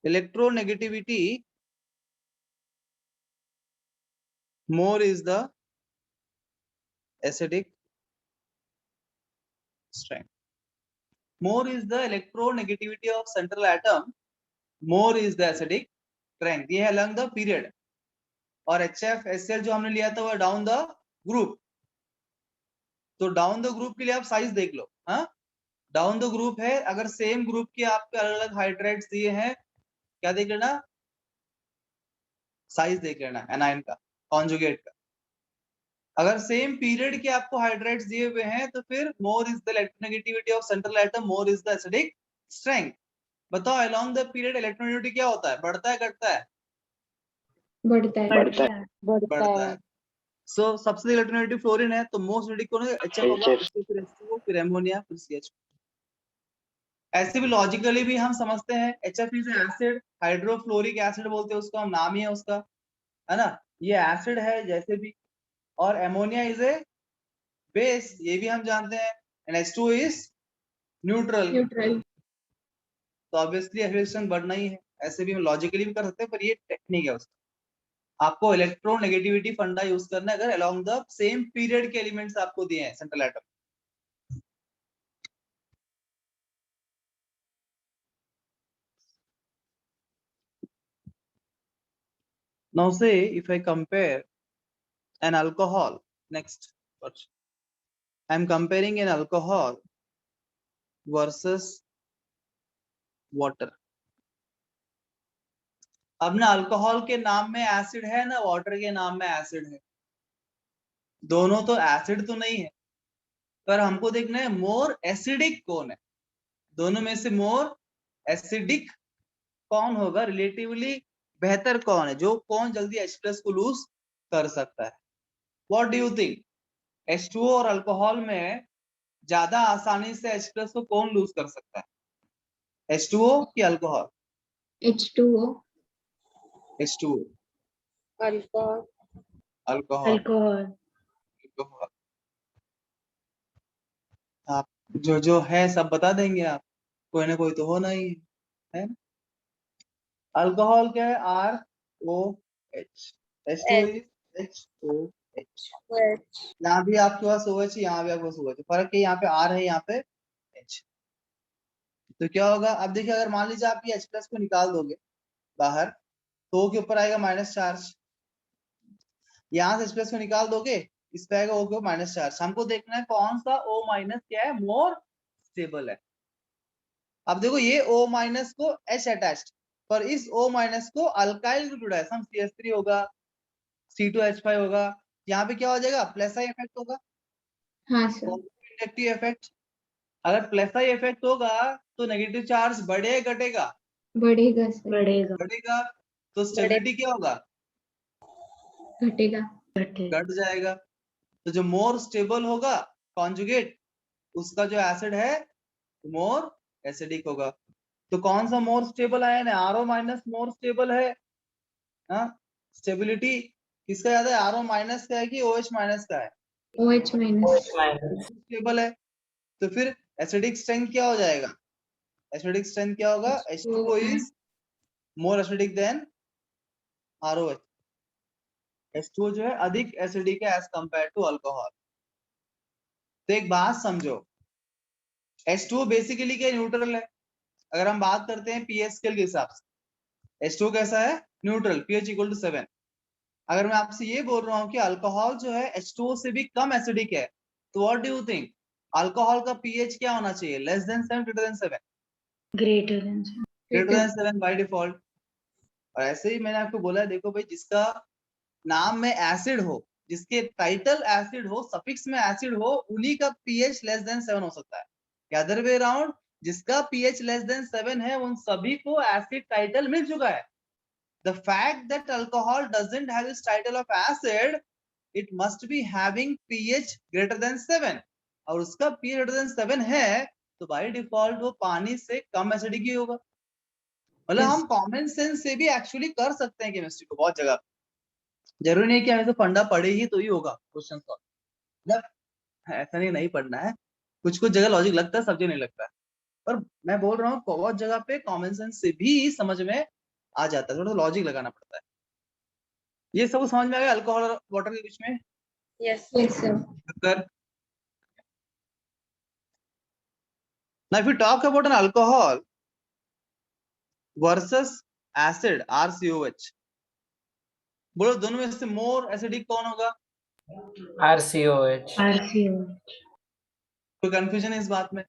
electronegativity, more is the acidic strength. More is the electronegativity of central atom, more is the acidic strength. ये है along the period। और HF HCl जो हमने लिया था वो डाउन द ग्रुप। तो डाउन द ग्रुप के लिए आप साइज देख लो, हाँ डाउन द ग्रुप है, अगर सेम ग्रुप के आपके अलग अलग हाइड्राइड्स दिए हैं, क्या देख लेना, साइज देख लेना एनाइन का, कॉन्जुगेट का। अगर सेम पीरियड के आपको हाइड्राइड्स दिए हुए हैं तो फिर मोर is the electronegativity of central atom, more is the acidic strength. बताओ अलोंग द पीरियड इलेक्ट्रोनेगेटिविटी क्या होता है, बढ़ता है घटता है, बढ़ता है। बढ़ता है। सो सबसे इलेक्ट्रोनेगेटिव फ्लोरीन है तो मोस्ट एसिडिक कौन है, HF होगा, फिर H2O, फिर एमोनिया, फिर CH। ऐसे भी लॉजिकली भी हम समझते हैं HF is acid, hydrofluoric acid बोलते हैं उसको, हम नाम ही है उसका, है ना, ये एसिड है जैसे भी। और एमोनिया इज ए बेस, ये भी हम जानते हैं, एंड H2O इज न्यूट्रल। तो ऑब्वियसली एफिलिएशन बढ़ना ही है। ऐसे भी हम लॉजिकली भी कर सकते हैं, पर ये टेक्निक है उसका। आपको इलेक्ट्रोनेगेटिविटी फंडा यूज करना है अगर अलोंग द सेम पीरियड के एलिमेंट्स आपको दिए हैं central atom. Now say if I compare an alcohol, next I'm comparing an alcohol versus water। अब ना अल्कोहल के नाम में एसिड है ना वाटर के नाम में एसिड है, दोनों तो एसिड तो नहीं है, पर हमको देखना है मोर एसिडिक कौन है, दोनों में से मोर एसिडिक कौन होगा, रिलेटिवली बेहतर कौन है, जो कौन जल्दी H+ को लूज कर सकता है। What do you think, H2O और अल्कोहल में ज्यादा आसानी से H+ को कौन लूज कर सकता है, H2O कि alcohol? H2O। H2O, alcohol. Alcohol. आप जो है सब बता देंगे आप, कोई ना कोई तो होना ही है ना। अल्कोहल क्या है, ROH, H2O is HOH। यहाँ भी आपके पास OH, यहाँ भी आपके पास OH, फर्क है यहाँ पे R है, यहाँ पे H। तो क्या होगा, अब देखिए अगर मान लीजिए आप ये H+ को निकाल दोगे बाहर तो O के ऊपर आएगा माइनस चार्ज, यहाँ से H+ को निकाल दोगे इस पे आएगा O के ऊपर माइनस चार्ज। हमको देखना है कौन सा O- क्या है, मोर स्टेबल है। अब देखो ये O- को H अटैच्ड, पर इस O- को अल्काइल ग्रुप जुड़ा है, सम CH3 होगा, C2H5 होगा, यहाँ पे क्या हो जाएगा, प्लस आई इफेक्ट होगा। हाँ सर। इंडक्टिव इफेक्ट, अगर प्लस आई इफेक्ट होगा तो नेगेटिव चार्ज बढ़ेगा घटेगा, बढ़ेगा सर। बढ़ेगा। बढ़ेगा, तो स्टेबिलिटी क्या होगा, घटेगा। घटेगा। घट जाएगा। तो जो मोर स्टेबल होगा कॉन्जुगेट, उसका जो एसिड है मोर एसिडिक होगा। तो कौन सा मोर स्टेबल आयन है? आरओ माइनस मोर स्टेबल है। हाँ, स्टेबिलिटी किसका ज्यादा है? आरओ माइनस का है कि OH माइनस का है? OH minus. स्टेबल है। तो फिर एसिडिक स्ट्रेंथ क्या हो जाएगा? एसिडिक स्ट्रेंथ क्या होगा? H2O is more acidic than ROH। H2O जो है अधिक एसिडिक है एज कंपेयर टू अल्कोहल। तो एक बात समझो, H2O बेसिकली क्या न्यूट्रल है। अगर हम बात करते हैं pH स्केल के हिसाब से, H2O कैसा है? Neutral, pH equal to 7। अगर मैं आपसे ये बोल रहा हूँ कि अल्कोहल जो है H2O से भी कम एसिडिक है, तो what do you think? Alcohol का pH क्या होना चाहिए? Less than 7, greater than 7? Greater than. Greater than 7 by default. और ऐसे ही मैंने आपको बोला, देखो भाई, जिसका नाम में एसिड हो, जिसके टाइटल एसिड हो, सफिक्स में एसिड हो, उन्हीं का pH लेस देन 7 हो सकता है। अदर वे अराउंड, जिसका pH लेस देन 7 है उन सभी को एसिड टाइटल मिल चुका है। The fact that alcohol doesn't have this title of acid, it must be having pH greater than 7, और उसका pH greater than 7 है, तो बाय डिफॉल्ट वो पानी से कम एसिडिक ही होगा। मतलब हम कॉमन सेंस से भी एक्चुअली कर सकते हैं केमिस्ट्री को बहुत जगह। जरूरी नहीं कि हमें तो फंडा पढ़े ही तो ही होगा क्वेश्चन सॉल्व। मतलब ऐसा नहीं पढ़ना है, कुछ कुछ जगह लॉजिक लगता है, सब जगह नहीं लगता है। पर मैं बोल रहा हूँ बहुत जगह पे कॉमन सेंस से भी समझ में आ जाता है, थोड़ा लॉजिक लगाना पड़ता है। ये सब समझ में आ गया अल्कोहल और वाटर के बीच में? यस। Yes, sir. कर now if we talk about an alcohol versus acid RCOH, बोलो दोनों में से मोर एसिडिक कौन होगा? RCOH। RCO। कोई कंफ्यूजन है इस बात में?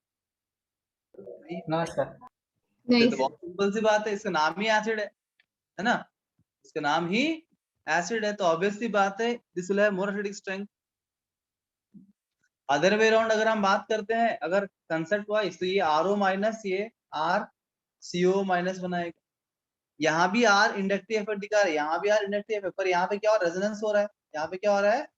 No sir. नहीं तो sir. बहुत सिंपल सी बात है, इसका नाम ही एसिड है ना? इसका नाम ही एसिड है, तो ऑब्वियसली बात है this will have more acidic strength. Other way around अगर हम बात करते हैं, अगर कंसेप्ट वाइज, तो ये RO माइनस ये RCO माइनस बनाएगा। यहाँ भी R इंडक्टिव इफेक्ट दिखा रहा है, यहाँ भी R इंडक्टिव इफेक्ट, पर यहाँ पे क्या हो रहा है? रेजोनेंस हो रहा है। यहाँ पे क्या हो रहा है?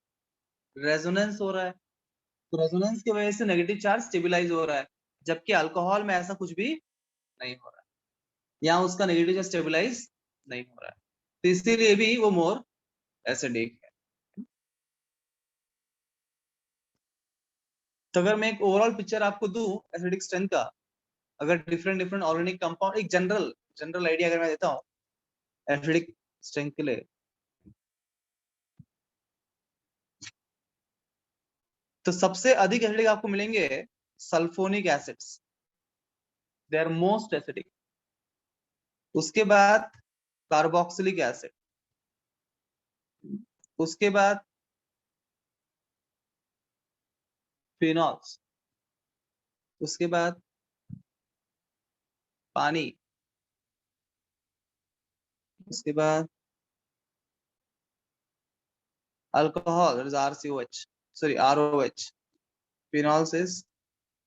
रेजोनेंस हो रहा है। तो रेजोनेंस की वजह से नेगेटिव चार्ज स्टेबलाइज हो रहा है, जबकि अल्कोहल में ऐसा कुछ भी नहीं हो रहा है। यहाँ उसका नेगेटिव चार्ज स्टेबलाइज नहीं हो रहा है, तो इसीलिए भी वो मोर एसिडिक है। तो अगर मैं एक ओवरऑल पिक्चर आपको दूं एसिडिक स्ट्रेंथ का, अगर डिफरेंट डिफरेंट ऑर्गेनिक कंपाउंड, एक जनरल आइडिया अगर मैं देता हूँ एसिडिक स्ट्रेंथ के लिए, तो सबसे अधिक एसिडिक आपको मिलेंगे sulphonic acids, they are most acidic. उसके बाद कार्बोक्सिलिक एसिड, उसके बाद फिनॉल्स, उसके बाद पानी, उसके बाद alcohol is RCOH, sorry ROH, phenols is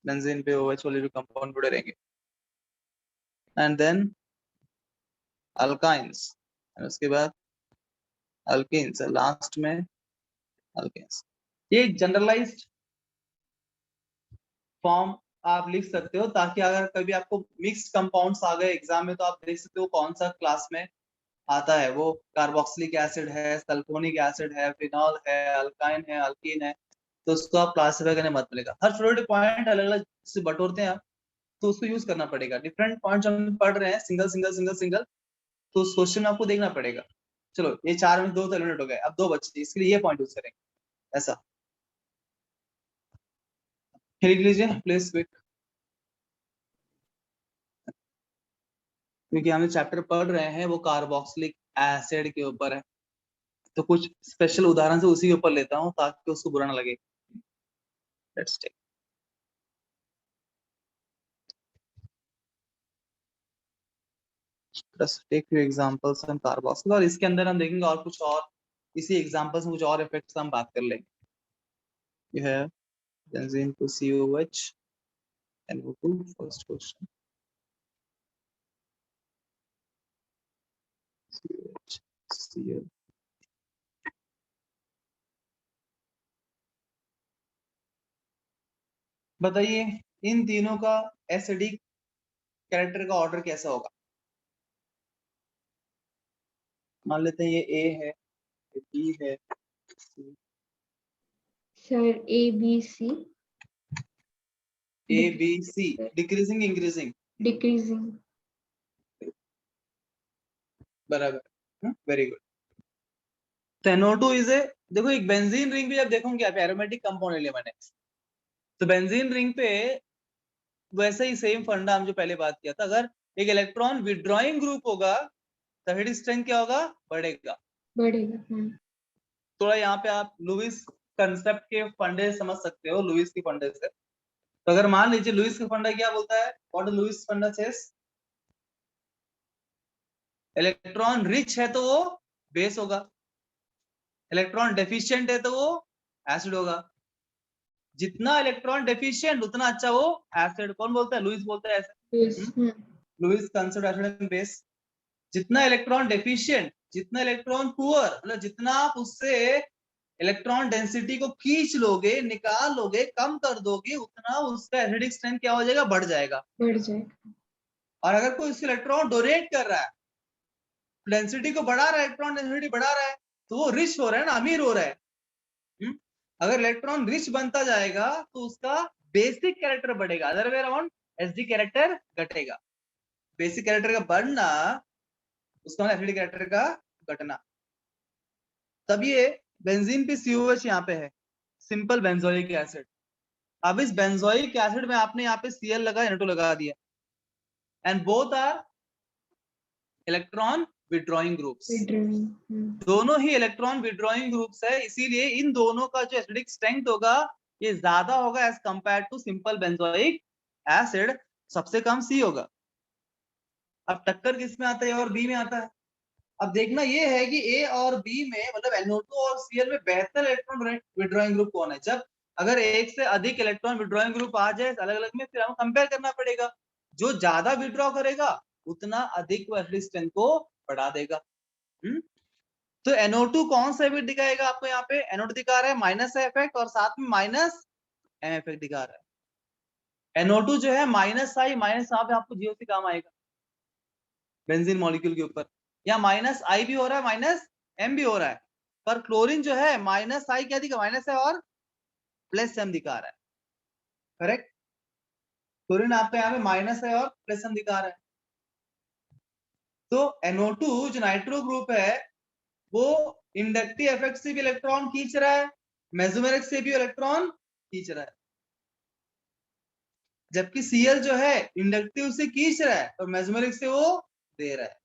benzene पे OH वाले जो कंपाउंड जुड़े रहेंगे, एंड देन अल्काइंस, उसके बाद अल्केन्स, लास्ट में अल्केन्स। ये जनरलाइज्ड फॉर्म आप लिख सकते हो, ताकि अगर कभी आपको मिक्स्ड कंपाउंड्स आ गए एग्जाम में, तो आप देख सकते हो कौन सा क्लास में आता है। वो कार्बोक्सिलिक एसिड है, सल्फोनिक एसिड है, फिनॉल है, अल्काइन है, अल्कीन है, तो उसको आप क्लासिफाई करने मत मिलेगा। हर छोटे पॉइंट अलग अलग से बटोरते हैं आप, तो उसको यूज करना पड़ेगा। डिफरेंट पॉइंट्स हम पढ़ रहे हैं सिंगल सिंगल सिंगल सिंगल, तो उस क्वेश्चन में आपको देखना पड़ेगा। चलो ये 4 में 2 तो एलिमिनेट हो गए, अब 2 बचे, इसके लिए ये पॉइंट यूज करेंगे। ऐसा लिख लीजिए प्लीज क्विक, क्योंकि हम चैप्टर पढ़ रहे हैं वो कार्बोक्सिलिक एसिड के ऊपर है, तो कुछ स्पेशल उदाहरण से उसी के ऊपर लेता हूँ ताकि उसको बुरा ना लगे। Let's take few examples on carboxyl, और इसके अंदर हम देखेंगे और कुछ और इसी एग्जांपल्स में कुछ और इफेक्ट्स हम बात कर लेंगे। ये है benzene to COH NO2, first question COH Cl, बताइए इन तीनों का एसिडिक कैरेक्टर का ऑर्डर कैसा होगा? मान लेते हैं ये ए है, ये बी है, C, Sir, A, B, C. A, B, C, decreasing increasing, Decreasing. बराबर, वेरी गुड। तो NO2 इज ए, देखो एक बेंजीन रिंग भी जब देखोगे आप, एरोमेटिक कंपाउंड लिया मैंने, तो बेंजीन रिंग पे वैसे ही सेम फंडा हम जो पहले बात किया था, अगर एक इलेक्ट्रॉन विड्रॉइंग ग्रुप होगा तो हेड स्ट्रेंथ क्या होगा? बढ़ेगा। बढ़ेगा। थोड़ा यहाँ पे आप लुइस कंसेप्ट के फंडे समझ सकते हो, लुइस के फंडे से। तो अगर मान लीजिए लुइस का फंडा क्या बोलता है, व्हाट लुइस फंडा सेज, इलेक्ट्रॉन रिच है तो वो बेस होगा, इलेक्ट्रॉन डेफिशिएंट है तो वो एसिड होगा। जितना इलेक्ट्रॉन डेफिशिएंट उतना अच्छा वो एसिड। कौन बोलता है? लुइस बोलता है ऐसे। Yes. Lewis concept acid and base. जितना इलेक्ट्रॉन डेफिशिएंट, जितना इलेक्ट्रॉन पुअर, मतलब जितना आप उससे इलेक्ट्रॉन डेंसिटी को खींच लोगे, निकाल लोगे, कम कर दोगे, उतना उसका एसिडिक स्ट्रेंथ क्या हो जाएगा? बढ़ जाएगा। बढ़ जाएगा। और अगर कोई उसके इलेक्ट्रॉन डोनेट कर रहा है, डेंसिटी को बढ़ा रहा है, इलेक्ट्रॉन डेंसिटी बढ़ा रहा है, तो वो रिच हो रहा है ना, अमीर हो रहा है। अगर इलेक्ट्रॉन रिच बनता जाएगा तो उसका बेसिक कैरेक्टर बढ़ेगा, other way around SD character घटेगा। बेसिक कैरेक्टर का बढ़ना, उसका मतलब एसिडिक कैरेक्टर का घटना। तब ये बेंजीन पे COH यहाँ पे है, सिंपल बेंजोइक एसिड। अब इस बेंजोइक एसिड में आपने यहाँ पे Cl लगा, NO2 लगा दिया, and both are electron withdrawing groups. Withdrawing. दोनों ही इलेक्ट्रॉन विड्रॉइंग ग्रुप्स है, इसीलिए इन दोनों का जो एसिडिक स्ट्रेंथ होगा ये ज्यादा होगा as compare to simple benzoic acid, सबसे कम C होगा। अब टक्कर किसमें आता है? A और B में आता है। अब देखना ये है कि A और B में, मतलब NO2 और Cl में बेहतर इलेक्ट्रॉन विड्रॉइंग ग्रुप कौन है। जब अगर एक से अधिक इलेक्ट्रॉन विड्रॉइंग ग्रुप आ जाए अलग अलग में, फिर हमें कंपेयर करना पड़ेगा। जो ज्यादा विड्रॉ करेगा उतना अधिक वो एसिडिक स्ट्रेंथ को बढ़ा देगा। तो NO2 कौन सा इफेक्ट दिखाएगा आपको? यहाँ पे NO2 दिखा रहा है माइनस इफेक्ट और साथ में माइनस M इफेक्ट दिखा रहा है। NO2 जो है माइनस आई, माइनस यहाँ पे आपको जीओ से काम आएगा बेंजीन मॉलिक्यूल के ऊपर। यहाँ माइनस आई भी हो रहा है, माइनस M भी हो रहा है, पर क्लोरीन जो है माइनस आई क्या दिखा, माइनस है, और प्लस M दिखा रहा है। करेक्ट? क्लोरीन आपका यहाँ पे माइनस है और प्लस M दिखा रहा है। तो NO2 जो नाइट्रो ग्रुप है वो इंडक्टिव इफेक्ट से भी इलेक्ट्रॉन खींच रहा है, मेसोमेरिक से भी इलेक्ट्रॉन खींच रहा है। जबकि Cl जो है इंडक्टिव से खींच रहा है और मेसोमेरिक से वो दे रहा है।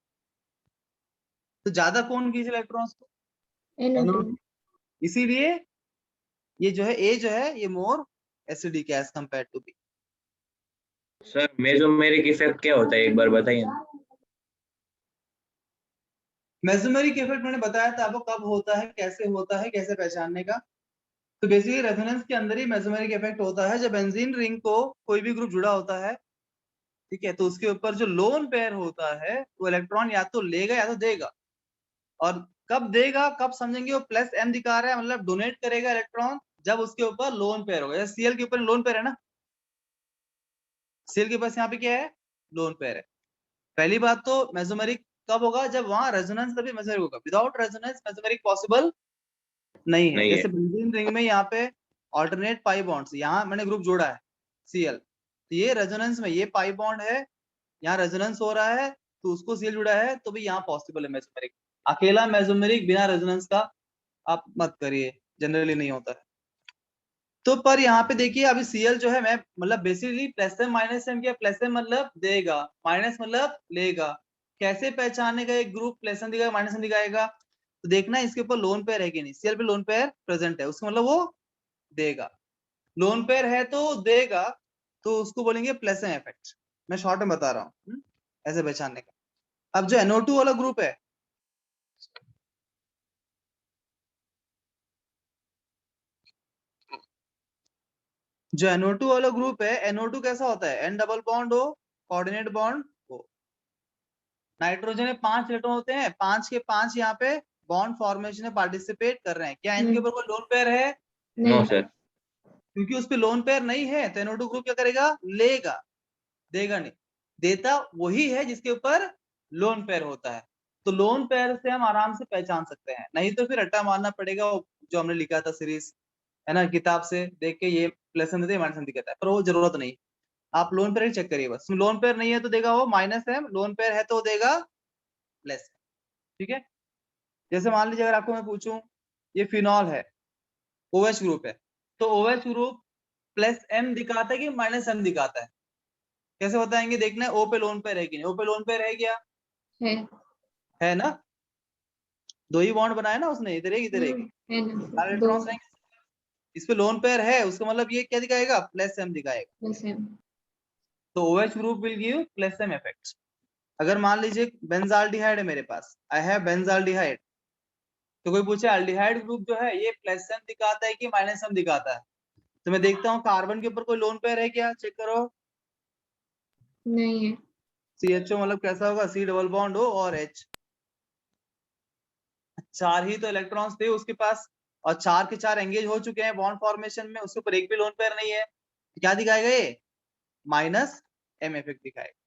तो ज्यादा कौन खींच इलेक्ट्रॉन्स को? NO2. इसीलिए ये जो है A जो है ये more acidic as compare to B। Sir mesomeric effect क्या होता है, एक बार बताइए। मेसोमेरिक इफेक्ट मैंने बताया था आपको कब होता है, कैसे होता है, कैसे पहचानने का। तो बेसिकली रेजोनेंस के अंदर ही मेसोमेरिक इफेक्ट होता है। जब बेंजीन रिंग को कोई भी ग्रुप जुड़ा होता है, ठीक है, तो उसके ऊपर जो लोन पेयर होता है वो इलेक्ट्रॉन या तो लेगा या तो देगा। और कब देगा, कब समझेंगे? वो प्लस M दिखा रहा है, मतलब डोनेट करेगा इलेक्ट्रॉन जब उसके ऊपर लोन पेयर होगा। जैसे Cl के ऊपर लोन पेयर है ना, Cl के पास यहाँ पे क्या है? लोन पेयर है। पहली बात तो मेसोमेरिक कब होगा? जब वहां रेजोनेंस, तभी मेसोमेरिक होगा। विदाउट रेजोनेंस मेसोमेरिक पॉसिबल नहीं है। जैसे बेंजीन रिंग में यहाँ पे ऑल्टरनेट पाई बॉन्ड्स, यहाँ मैंने ग्रुप जोड़ा है Cl, तो ये रेजोनेंस में ये पाई बॉन्ड है, यहाँ रेजोनेंस हो रहा है तो उसको Cl जुड़ा है, तो भी यहाँ पॉसिबल है मेसोमेरिक। अकेला मेसोमेरिक बिना रेजोनेंस का आप मत करिए, जनरली नहीं होता है। तो पर यहाँ पे देखिए अभी Cl जो है, मैं मतलब basically plus M minus M, क्या प्लस M मतलब देगा, माइनस मतलब लेगा। कैसे पहचानेगा एक ग्रुप प्लस M दिखाएगा माइनस M दिखाएगा? तो देखना इसके ऊपर लोन पेयर है कि नहीं। Cl पे लोन पेयर प्रेजेंट है, उसका मतलब वो देगा। लोन पेयर है तो देगा, तो उसको बोलेंगे प्लस M इफेक्ट। मैं शॉर्ट में बता रहा हूँ ऐसे पहचानने का। अब जो NO2 वाला ग्रुप है, जो NO2 वाला ग्रुप है, NO2 कैसा होता है? N डबल बॉन्ड हो, कोऑर्डिनेट बॉन्ड हो। नाइट्रोजन में 5 इलेक्ट्रॉन होते हैं, 5 के 5 यहाँ पे बॉन्ड फॉर्मेशन में पार्टिसिपेट कर रहे हैं। क्या इनके ऊपर कोई लोन पेयर है? No sir. क्योंकि उस पे लोन पेयर नहीं है तो NO2 ग्रुप क्या करेगा, लेगा, देगा नहीं, देता वही है जिसके ऊपर लोन पेयर होता है। तो लोन पेयर से हम आराम से पहचान सकते हैं, नहीं तो फिर रट्टा मारना पड़ेगा, वो जो हमने लिखा था सीरीज है ना, किताब से देख के ये प्लस एम देते हैं माइनस एम दिखाता है, पर वो जरूरत नहीं। आप लोन पेयर चेक करिए बस, लोन पेयर नहीं है तो देगा वो माइनस एम, लोन पेयर है तो देगा प्लस। ठीक है, जैसे मान लीजिए अगर आपको मैं पूछूं ये फिनॉल है, OH ग्रुप है, तो OH ग्रुप प्लस एम दिखाता है कि माइनस एम दिखाता है, कैसे बताएंगे, देखना है O पे लोन पेयर है कि नहीं। O पे लोन पेयर है क्या, है है ना, दो ही बॉन्ड बनाया ना उसने, इधर एक इधर एक, है ना चार सर, दो इलेक्ट्रॉन्स रहेंगे, इस पे लोन पेयर है, उसका मतलब ये क्या दिखाएगा, प्लस एम दिखाएगा। Plus M. तो OH group will give plus M effect. अगर मान लीजिए बेंजाल्डिहाइड है मेरे पास, आई हैव बेंजाल्डिहाइड, तो कोई पूछे अल्डिहाइड ग्रुप जो है ये प्लस एम दिखाता है कि माइनस एम दिखाता है, तो मैं देखता हूँ कार्बन के ऊपर कोई लोन पेयर है क्या, चेक करो। नहीं है। CHO मतलब कैसा होगा, C डबल बॉन्ड हो और H, चार ही तो इलेक्ट्रॉन्स थे उसके पास, और चार के चार एंगेज हो चुके हैं बॉन्ड फॉर्मेशन में, उसके ऊपर एक भी लोन पेयर नहीं है, तो क्या दिखाएगा ये, माइनस एम इफेक्ट दिखाएगा।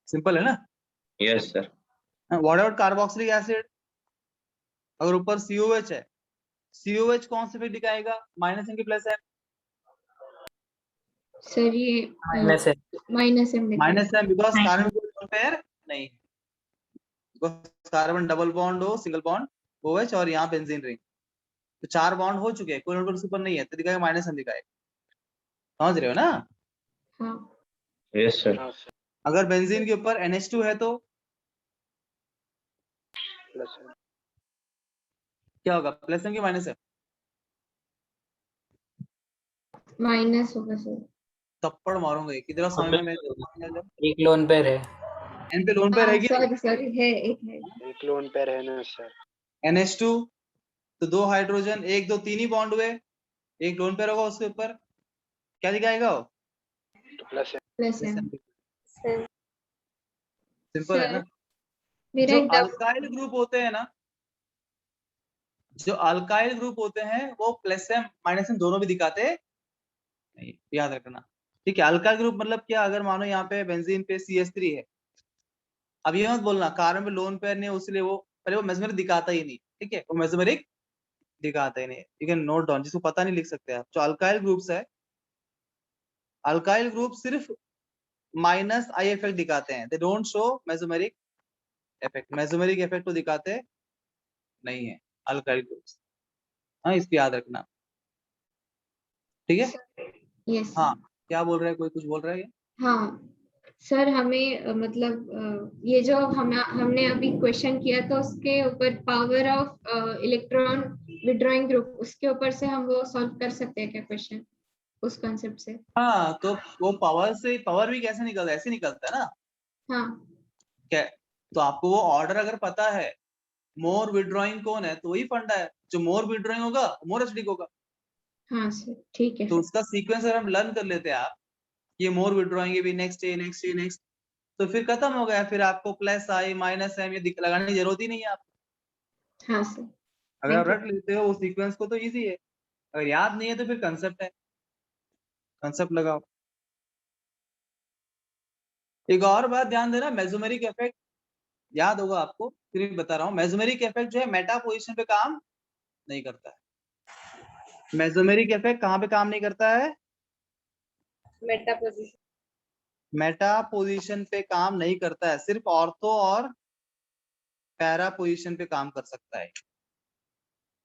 सिंपल है ना। Yes sir. What about carboxylic acid, अगर ऊपर COH है, COH कौन से इफेक्ट दिखाएगा, माइनस एम की प्लस एम, सर ये माइनस है। Minus M minus M, because Minus. Carbon कोई लोन पेयर नहीं है, कार्बन डबल बॉन्ड हो, सिंगल बॉन्ड OH और यहाँ बेंजीन रिंग, तो चार बॉन्ड हो चुके हैं, कोई लोन पेयर उसके ऊपर नहीं है, तो दिखाएगा माइनस एम दिखाएगा, समझ रहे हो ना। हाँ यस सर। अगर बेंजीन के ऊपर NH2 है तो क्या होगा, प्लस एम की माइनस एम, माइनस होगा सर। थप्पड़ मारूंगा किधर समझ में एक लोन पेयर है। एन पे लोन पेयर है कि सॉरी सॉरी है, एक है। एक लोन पेयर है ना सर। NH2, तो दो हाइड्रोजन, एक दो तीन ही बॉन्ड हुए, एक लोन पेयर होगा उसके ऊपर, क्या दिखाएगा वो, तो प्लस प्लस एम। सिंपल है ना। मेरा जो एक डाउट, अल्काइल ग्रुप होते हैं ना, जो अल्काइल ग्रुप होते हैं वो प्लस एम माइनस एम दोनों भी दिखाते नहीं, याद रखना। ठीक है, अल्काइल ग्रुप मतलब क्या, अगर मानो यहाँ पे बेंजीन पे CH3 है, अब ये मत बोलना कार्बन पे लोन पेयर नहीं है इसलिए वो, पहले वो मेसमेरिक दिखाता ही नहीं, ठीक है, वो मेसमेरिक दिखाता ही नहीं, यू कैन नोट डाउन, जिसको पता नहीं लिख सकते आप। जो अल्काइल ग्रुप्स है, अल्काइल ग्रुप सिर्फ माइनस आई इफेक्ट दिखाते हैं, they don't show mesomeric effect, mesomeric effect को दिखाते नहीं है अल्काइल ग्रुप्स। हाँ, इसको याद रखना, ठीक है। यस। हाँ, क्या बोल रहा है, कोई कुछ बोल रहा है क्या? हाँ सर, हमें मतलब ये जो हमने अभी क्वेश्चन किया तो उसके ऊपर power of electron withdrawing group, उसके ऊपर से हम वो सॉल्व कर सकते हैं क्या क्वेश्चन, उस कॉन्सेप्ट से? हाँ, तो वो पावर से, पावर भी कैसे निकलता है, ऐसे निकलता है ना, हाँ क्या, तो आपको वो ऑर्डर अगर पता है, मोर विड्रॉइंग कौन है, तो वही फंडा है, जो मोर विड्रॉइंग होगा मोर एसिडिक होगा, हाँ सर, ठीक है तो फिर। उसका सीक्वेंस अगर हम लर्न कर लेते हैं आप, ये मोर विड्रॉइंग भी next A next A next, तो फिर खत्म हो गया, फिर आपको प्लस आई माइनस एम ये लगाने की जरूरत ही नहीं है आप, हाँ सर, अगर आप थैंक यू। रट लेते हो वो सीक्वेंस को तो इजी है, अगर याद नहीं है तो फिर कंसेप्ट है, कंसेप्ट लगाओ। एक और बात ध्यान देना, मेसोमेरिक इफेक्ट याद होगा आपको, फिर भी बता रहा हूँ, मेसोमेरिक इफेक्ट जो है मेटा पोजीशन पे काम नहीं करता है। मेसोमेरिक इफेक्ट कहाँ पे काम नहीं करता है, मेटा पोजीशन। मेटा पोजीशन पे काम नहीं करता है, सिर्फ ऑर्थो और पैरा पोजीशन पे काम कर सकता है।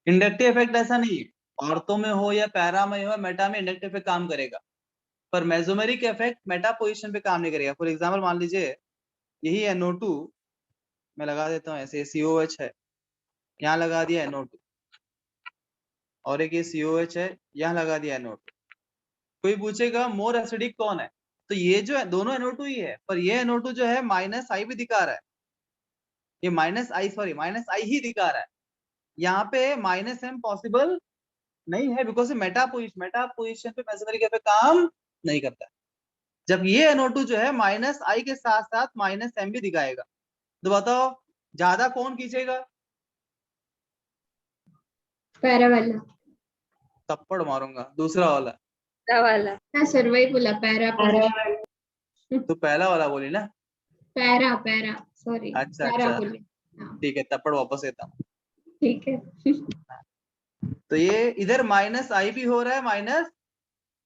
इंडक्टिव इफेक्ट ऐसा नहीं है, ऑर्थो में हो या पैरा में हो, मेटा में इंडक्टिव इफेक्ट काम करेगा, पर मेसोमेरिक इफेक्ट मेटा पोजीशन पे काम नहीं करेगा। फॉर एग्जांपल मान लीजिए यही NO2 मैं लगा देता हूँ ऐसे, COH है, यहाँ लगा दिया NO2, और एक ये COH है, यहाँ लगा दिया NO2, कोई पूछेगा मोर एसिडिक कौन है, तो ये जो है दोनों NO2 ही है, पर ये NO2 जो है माइनस आई भी दिखा रहा है, ये माइनस आई ही दिखा रहा है, यहाँ पे माइनस एम पॉसिबल नहीं है, बिकॉज मेटा पोजिशन पे मेसोमेरिक इफेक्ट काम नहीं करता है। जब ये NO2 जो है माइनस आई के साथ साथ माइनस एम भी दिखाएगा, तो बताओ ज्यादा कौन खींचेगा, पैरा वाला। थप्पड़ मारूंगा। दूसरा वाला दा वाला हाँ सर वही बोला पैरा पोजीशन। तो पहला वाला बोली ना। पैरा पैरा सॉरी अच्छा पैरा अच्छा बोले। हाँ ठीक है, थप्पड़ वापस लेता हूँ। ठीक है। तो ये इधर माइनस आई भी हो रहा है, माइनस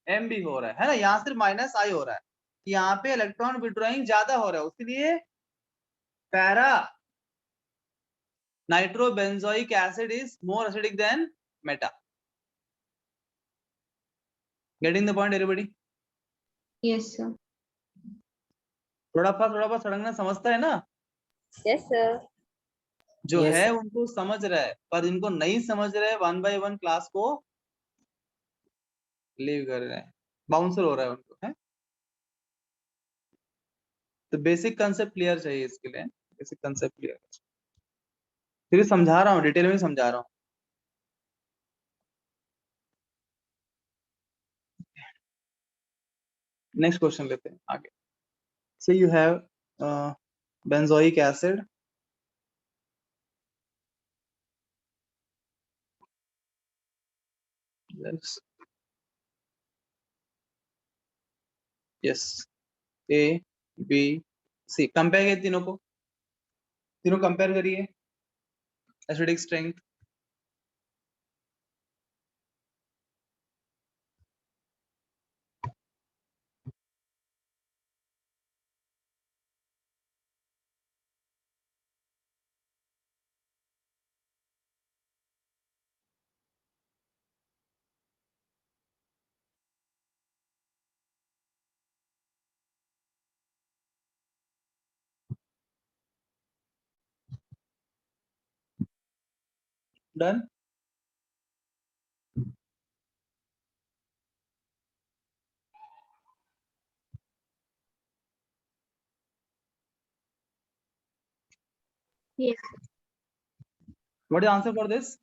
एम भी हो रहा है ना। यहाँ सिर्फ माइनस आई हो रहा है, यहाँ पे इलेक्ट्रॉन विड्रॉइंग ज्यादा हो रहा है, उसके लिए para nitrobenzoic acid is more acidic then Meta. Getting the point everybody? Yes sir. थोड़ा सा सड़ंगना समझता है ना। यस सर जो Yes, है sir. उनको समझ रहा है, पर जिनको नहीं समझ रहे वन बाय वन क्लास को लीव कर रहे हैं, बाउंसर हो रहा है उनको है। तो बेसिक कंसेप्ट क्लियर चाहिए इसके लिए, बेसिक कंसेप्ट क्लियर। फिर समझा रहा हूँ, डिटेल में समझा रहा हूँ। नेक्स्ट क्वेश्चन लेते हैं आगे। So you have benzoic acid, yes, A B C। Compare करिए तीनों को, तीनों कंपेयर करिए acidic strength. Done. Yes what is answer for this?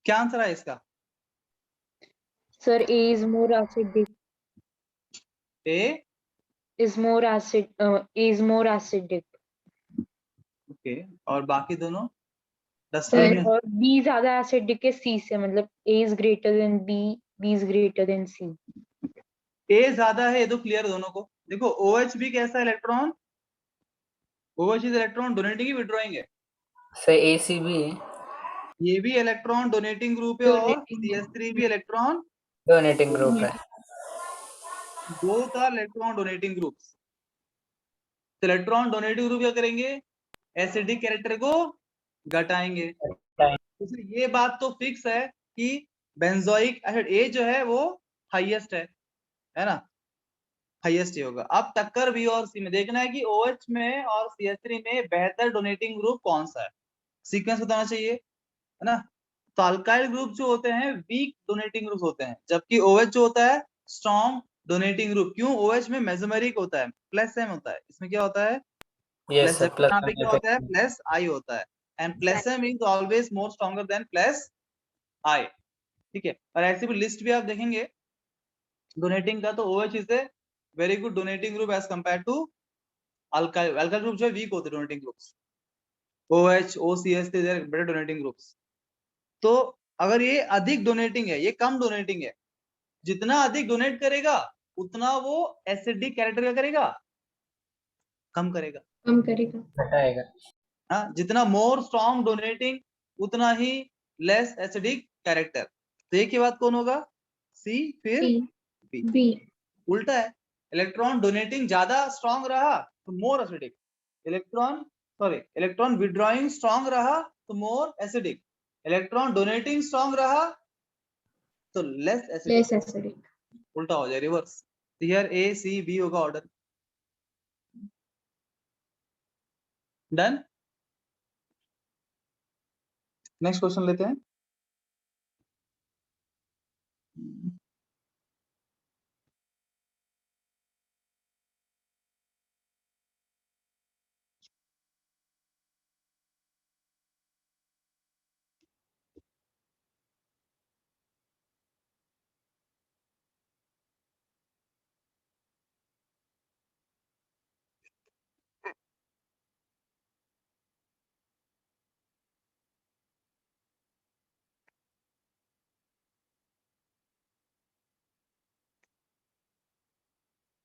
क्या आंसर है इसका? Sir, A is more acidic. A Is more acid. A is more acidic. Okay, और बाकी दोनों Sir, डस्टर में और B ज़्यादा acidic है C से, मतलब A is greater than B, B is greater than C. ए ज्यादा है, ये तो क्लियर दोनों को। देखो OH भी कैसा electron, OH is electron donating he withdrawing है। सर AC भी है, ये भी इलेक्ट्रॉन डोनेटिंग ग्रुप है और Donating। CH3 भी इलेक्ट्रॉन, डोनेटिंग ग्रुप है। Both are electron donating groups. तो इलेक्ट्रॉन डोनेटिंग ग्रुप क्या करेंगे, एसिडिक कैरेक्टर को घटाएंगे। तो ये बात तो फिक्स है कि बेंजोइक एसिड ए जो है वो हाईएस्ट है ना, हाईएस्ट ही होगा। अब टक्कर बी और सी में देखना है कि OH में और CH3 में बेहतर डोनेटिंग ग्रुप कौन सा है, सीक्वेंस बताना चाहिए है ना। तो अल्काइल ग्रुप जो होते हैं वीक डोनेटिंग ग्रुप होते हैं, जबकि OH जो होता है स्ट्रॉन्ग डोनेटिंग ग्रुप। क्यों? OH में मेसोमेरिक होता है, प्लस M होता है, इसमें क्या होता है यस प्लस, सर, जबकि प्लस यहाँ पे क्या होता है प्लस I होता है। And plus M is always more stronger then plus I, ठीक है। और ऐसी भी लिस्ट भी आप देखेंगे डोनेटिंग का, तो OH is a very good donating group as compare to alkyl. Alkyl group जो है वीक होते हैं donating groups, OH OCH they are better donating groups. तो अगर ये अधिक डोनेटिंग है, ये कम डोनेटिंग है, जितना अधिक डोनेट करेगा उतना वो एसिडिक कैरेक्टर का करेगा, कम करेगा। कम करेगा। घटाएगा। हाँ, जितना मोर स्ट्रॉन्ग डोनेटिंग उतना ही लेस एसिडिक कैरेक्टर। तो एक ही बात कौन होगा, सी फिर सी बी। बी। उल्टा है, इलेक्ट्रॉन डोनेटिंग ज्यादा स्ट्रॉन्ग रहा तो more acidic, electron withdrawing strong रहा तो more acidic, electron donating strong रहा तो लेस एसिडिक। Less acidic. उल्टा हो जाए, reverse. Here A C B होगा ऑर्डर। डन। नेक्स्ट क्वेश्चन लेते हैं।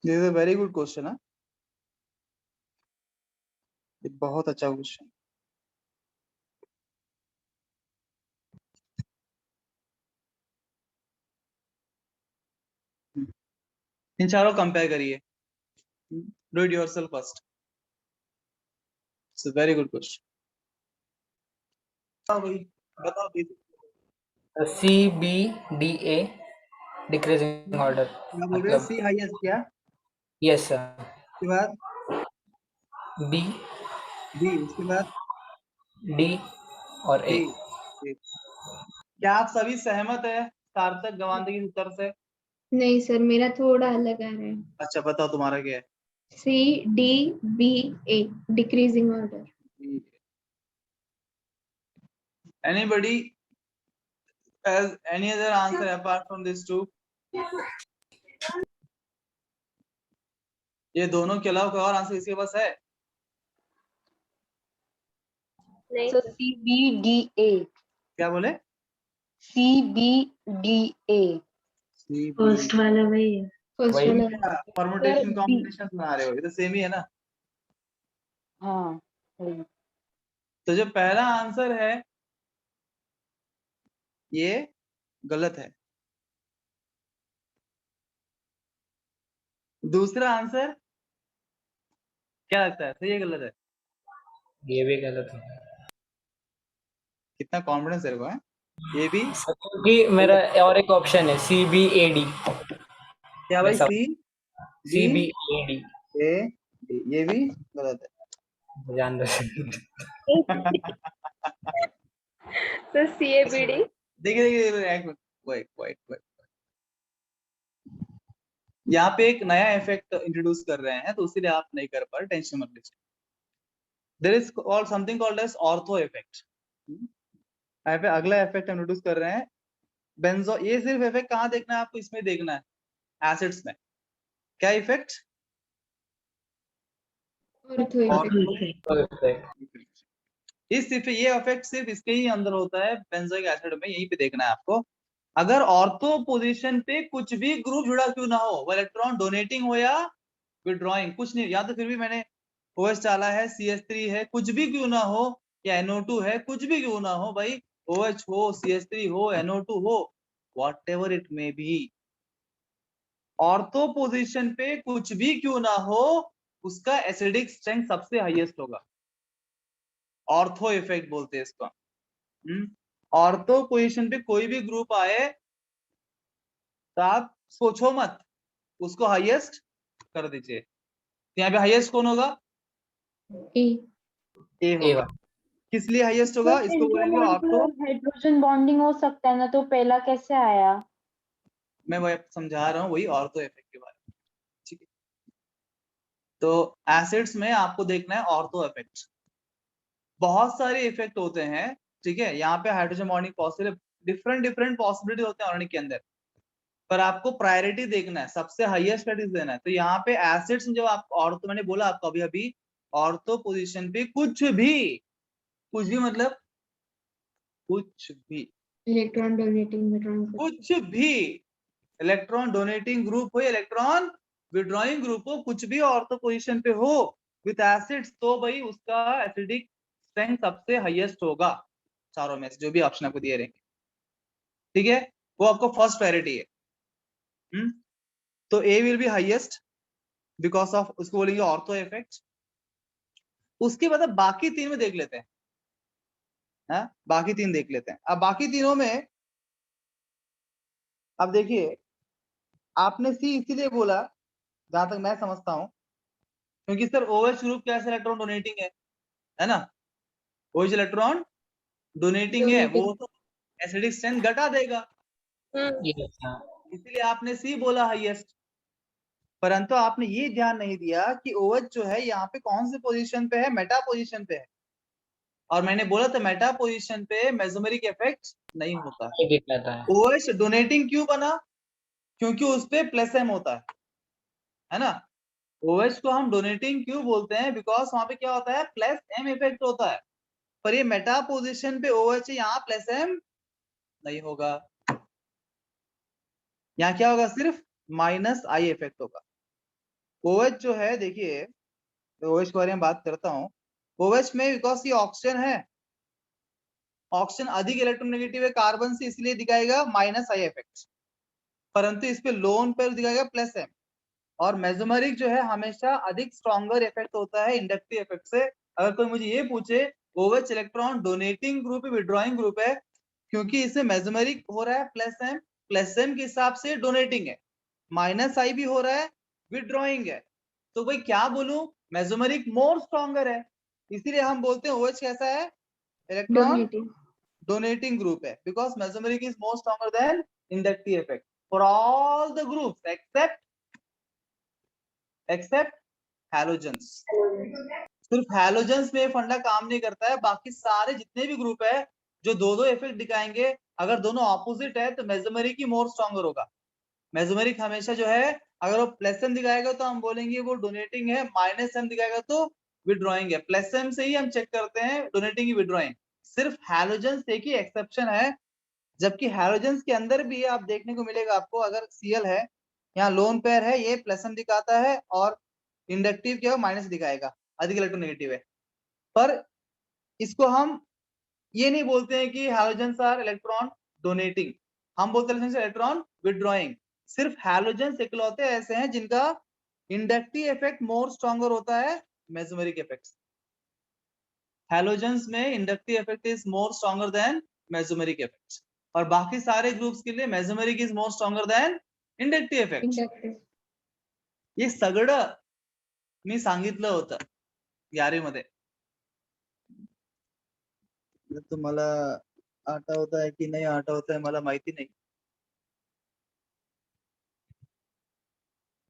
This is a very good question है, ये बहुत अच्छा क्वेश्चन। इन चारों कंपेयर करिए, do it yourself first. It's a very good question. बताओ भाई, C B D A decreasing order क्या बोल रहे हैं? मतलब सी हाईएस्ट क्या? यस सर, उसके बाद B बी, उसके बाद D और A। डी। क्या आप सभी सहमत है सार्थक गवांधी के उत्तर से? नहीं सर, मेरा थोड़ा अलग आ रहा है। अच्छा बताओ तुम्हारा क्या है? C D B A decreasing order. Anybody has any other answer apart from these two? ये दोनों के अलावा कोई और आंसर इसके पास है? नहीं So सर। CBDA. क्या बोले? CBDA. फर्स्ट वाला वही है, फर्स्ट वही वाला। Permutation Sir, B. कॉम्बिनेशन बना रहे हो, ये तो सेम ही है ना। हाँ वही। तो जो पहला आंसर है ये गलत है। दूसरा आंसर क्या लगता है, सही है गलत है? ये भी गलत है कितना कॉन्फिडेंस है है? ये भी क्योंकि मेरा और एक ऑप्शन है CBAD। क्या भाई? C B CBAD A D, ये भी गलत जान रहे सर CABD। है। देखिए देखिए एक मिनट, वेट। यहाँ पे एक नया इफेक्ट इंट्रोड्यूस कर रहे हैं, तो इसीलिए आप नहीं कर पा रहे, टेंशन मत लीजिए। There is called something called as ortho effect. यहाँ पे अगला इफेक्ट इंट्रोड्यूस कर रहे हैं, बेंजो। ये सिर्फ इफेक्ट कहाँ देखना है आपको? इसमें देखना है, एसिड्स में। क्या इफेक्ट? Ortho effect. ये इफेक्ट सिर्फ इसके ही अंदर होता है, बेंजोइक एसिड में, यहीं पे देखना है आपको। अगर ऑर्थो पोजीशन पे कुछ भी ग्रुप जुड़ा क्यों ना हो, वो इलेक्ट्रॉन डोनेटिंग हो या विड्रॉइंग, कुछ नहीं, या तो फिर भी मैंने OH डाला है, CH3 है, कुछ भी क्यों ना हो, या NO2 है, कुछ भी क्यों ना हो भाई, OH हो, CH3 हो, NO2 हो, whatever it may be, ortho position पे कुछ भी क्यों ना हो, उसका एसिडिक स्ट्रेंथ सबसे हाईएस्ट होगा। ऑर्थो इफेक्ट बोलते हैं इसको। ऑर्थो पोजीशन पे कोई भी ग्रुप आए तो आप सोचो मत, उसको हाईएस्ट कर दीजिए। यहाँ पे हाईएस्ट कौन होगा? ए। ए होगा। किस लिए हाईएस्ट होगा? इसको बोलेंगे ऑर्थो। हाइड्रोजन बॉन्डिंग हो सकता है ना, तो पहला कैसे आया? मैं वही समझा रहा हूँ, वही ऑर्थो इफेक्ट के बारे में, ठीक है। तो एसिड्स में आपको देखना है ऑर्थो इफेक्ट। बहुत सारे इफेक्ट होते हैं, ठीक है। यहाँ पे hydrogen bonding possible, different possibility होते हैं ऑर्गेनिक के अंदर, पर आपको प्रायोरिटी देखना है, सबसे हाईएस्ट प्रायोरिटी देना है। तो यहाँ पे एसिड्स में जब आप ऑर्थो, मैंने बोला आपको अभी अभी, ऑर्थो पोजीशन पे कुछ भी मतलब कुछ भी, इलेक्ट्रॉन डोनेटिंग विड्रॉइंग कुछ भी इलेक्ट्रॉन डोनेटिंग ग्रुप हो, इलेक्ट्रॉन विड्रॉइंग ग्रुप हो, कुछ भी ऑर्थो पोजीशन पे हो विथ एसिड्स, तो भाई उसका एसिडिक स्ट्रेंथ सबसे हाईएस्ट होगा चारों में से, जो भी ऑप्शन आपको दिए रहेंगे, ठीक है। वो आपको फर्स्ट प्रायोरिटी है। तो A will be highest because of, उसको बोलेंगे ऑर्थो इफेक्ट। उसके बाद बाकी तीन में देख लेते हैं, बाकी तीन देख लेते हैं। अब बाकी तीनों में, अब देखिए, आपने सी इसीलिए बोला जहां तक मैं समझता हूं, क्योंकि सर OH ग्रुप कैसे इलेक्ट्रॉन डोनेटिंग है ना, OH इलेक्ट्रॉन डोनेटिंग है, वो तो एसिडिक स्ट्रेंथ घटा देगा, इसीलिए आपने सी बोला हाईएस्ट। परंतु आपने ये ध्यान नहीं दिया कि OH जो है यहाँ पे कौन से पोजीशन पे है, मेटा पोजीशन पे है। और मैंने बोला था मेटा पोजीशन पे मेसोमेरिक इफेक्ट नहीं होता है। OH डोनेटिंग क्यों बना? क्योंकि उस पे प्लस M होता है ना। OH को हम डोनेटिंग क्यों बोलते हैं? बिकॉज वहां पे क्या होता है, प्लस M इफेक्ट होता है। पर ये मेटा पोजीशन पे OH यहाँ प्लस M नहीं होगा, यहाँ क्या होगा, सिर्फ -I इफेक्ट होगा। OH जो है देखिए, OH के बारे में बात करता हूँ। OH में बिकॉज ये ऑक्सीजन है, ऑक्सीजन अधिक इलेक्ट्रोनेगेटिव है कार्बन से, इसलिए दिखाएगा -I इफेक्ट, परंतु इस पे लोन पर दिखाएगा +M। और मेसोमेरिक जो है हमेशा अधिक स्ट्रॉन्गर इफेक्ट होता है इंडक्टिव इफेक्ट से। अगर कोई मुझे ये पूछे OH इलेक्ट्रॉन डोनेटिंग ग्रुप है विड्रॉइंग ग्रुप है, क्योंकि इसमें मेसोमेरिक हो रहा है +M के हिसाब से डोनेटिंग है, -I भी हो रहा है विड्रॉइंग है, तो भाई क्या बोलूं, मेसोमेरिक मोर स्ट्रॉन्गर है, इसीलिए हम बोलते हैं OH कैसा है, इलेक्ट्रॉन डोनेटिंग। donating group है, because mesomeric is more stronger than inductive effect for all the groups except halogens। सिर्फ halogens में फंडा काम नहीं करता है, बाकी सारे जितने भी ग्रुप है जो दो इफेक्ट दिखाएंगे, अगर दोनों ऑपोजिट है तो मेसोमेरिक ही मोर स्ट्रॉन्गर होगा। मेसोमेरिक हमेशा जो है अगर वो +M दिखाएगा तो हम बोलेंगे वो डोनेटिंग है, -M दिखाएगा तो विड्रॉइंग है। +M से ही हम चेक करते हैं डोनेटिंग की विड्रॉइंग। सिर्फ हैलोजेंस एक ही एक्सेप्शन है, जबकि हैलोजेंस के अंदर भी आप देखने को मिलेगा आपको, अगर Cl है यहाँ लोन पेयर है, ये +M दिखाता है और इंडक्टिव क्या माइनस दिखाएगा, अधिक इलेक्ट्रोनेगेटिव है। पर इसको हम ये नहीं बोलते हैं कि हैलोजेंस आर इलेक्ट्रॉन डोनेटिंग, हम बोलते हैं इलेक्ट्रॉन विड्रॉइंग। सिर्फ हैलोजेंस इकलौते ऐसे हैं जिनका इंडक्टिव इफेक्ट मोर स्ट्रॉन्गर होता है मेसोमेरिक इफेक्ट। हैलोजेंस में inductive effect is more stronger than mesomeric effect, और बाकी सारे ग्रुप्स के लिए mesomeric is more stronger than inductive effect. Inductive. हे सगळं मी सांगितलं होतं 11वी मध्ये, तुम्हाला आठवत है कि नहीं आठवत है मला माहिती नहीं।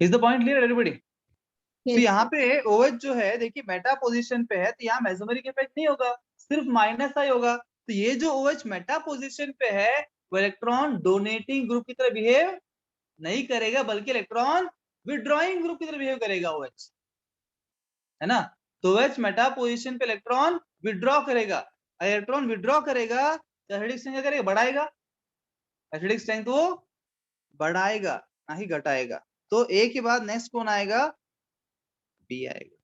Is the point clear everybody? तो यहाँ पे OH जो है देखिए मेटा पोजीशन पे है, तो यहाँ मेसोमेरिक इफेक्ट नहीं होगा, सिर्फ -I होगा। तो ये जो OH मेटा पोजीशन पे है वो इलेक्ट्रॉन डोनेटिंग ग्रुप की तरह बिहेव नहीं करेगा, बल्कि इलेक्ट्रॉन विड्रॉइंग ग्रुप की तरह बिहेव करेगा OH, है ना। तो OH मेटा पोजीशन पे इलेक्ट्रॉन विड्रॉ करेगा, इलेक्ट्रॉन विड्रॉ करेगा तो एसिडिक स्ट्रेंथ क्या करेगा, बढ़ाएगा, एसिडिक स्ट्रेंथ वो बढ़ाएगा ना ही घटाएगा। तो A के बाद नेक्स्ट कौन आएगा, B आएगा।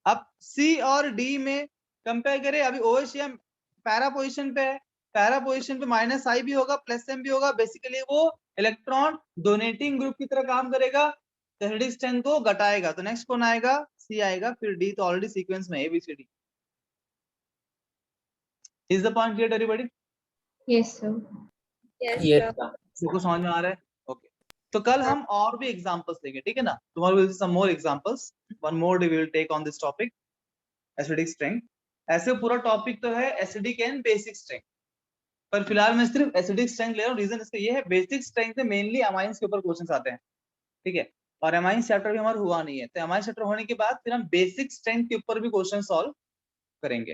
अब C और D में कंपेयर करें, अभी OH या पैरा पोजीशन पे है, पैरा पोजीशन पे -I भी होगा +M भी होगा, बेसिकली वो इलेक्ट्रॉन डोनेटिंग ग्रुप की तरह काम करेगा, एसिडिक स्ट्रेंथ को घटाएगा। तो नेक्स्ट कौन आएगा, C आएगा, फिर D, तो ऑलरेडी सीक्वेंस में ABCD। Is the point clear everybody? Yes sir. Yes, Yes, sir. sir. सबको समझ में आ रहा है? ओके, तो कल हम और भी एग्जांपल्स लेंगे, ठीक है ना। Tomorrow will be some more examples, one more day we will take on this topic acidic strength. ऐसे पूरा टॉपिक तो है एसिडिक एंड बेसिक स्ट्रेंथ, पर फिलहाल मैं सिर्फ एसिडिक स्ट्रेंथ ले रहा हूँ। रीजन इसका ये है, बेसिक स्ट्रेंथ से मेनली अमाइंस के ऊपर क्वेश्चंस आते हैं, ठीक है, और अमाइंस चैप्टर भी हमारा हुआ नहीं है, तो अमाइंस चैप्टर होने के बाद फिर हम बेसिक स्ट्रेंथ के ऊपर भी क्वेश्चन सॉल्व करेंगे।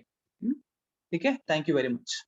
ठीक है, थैंक यू वेरी मच।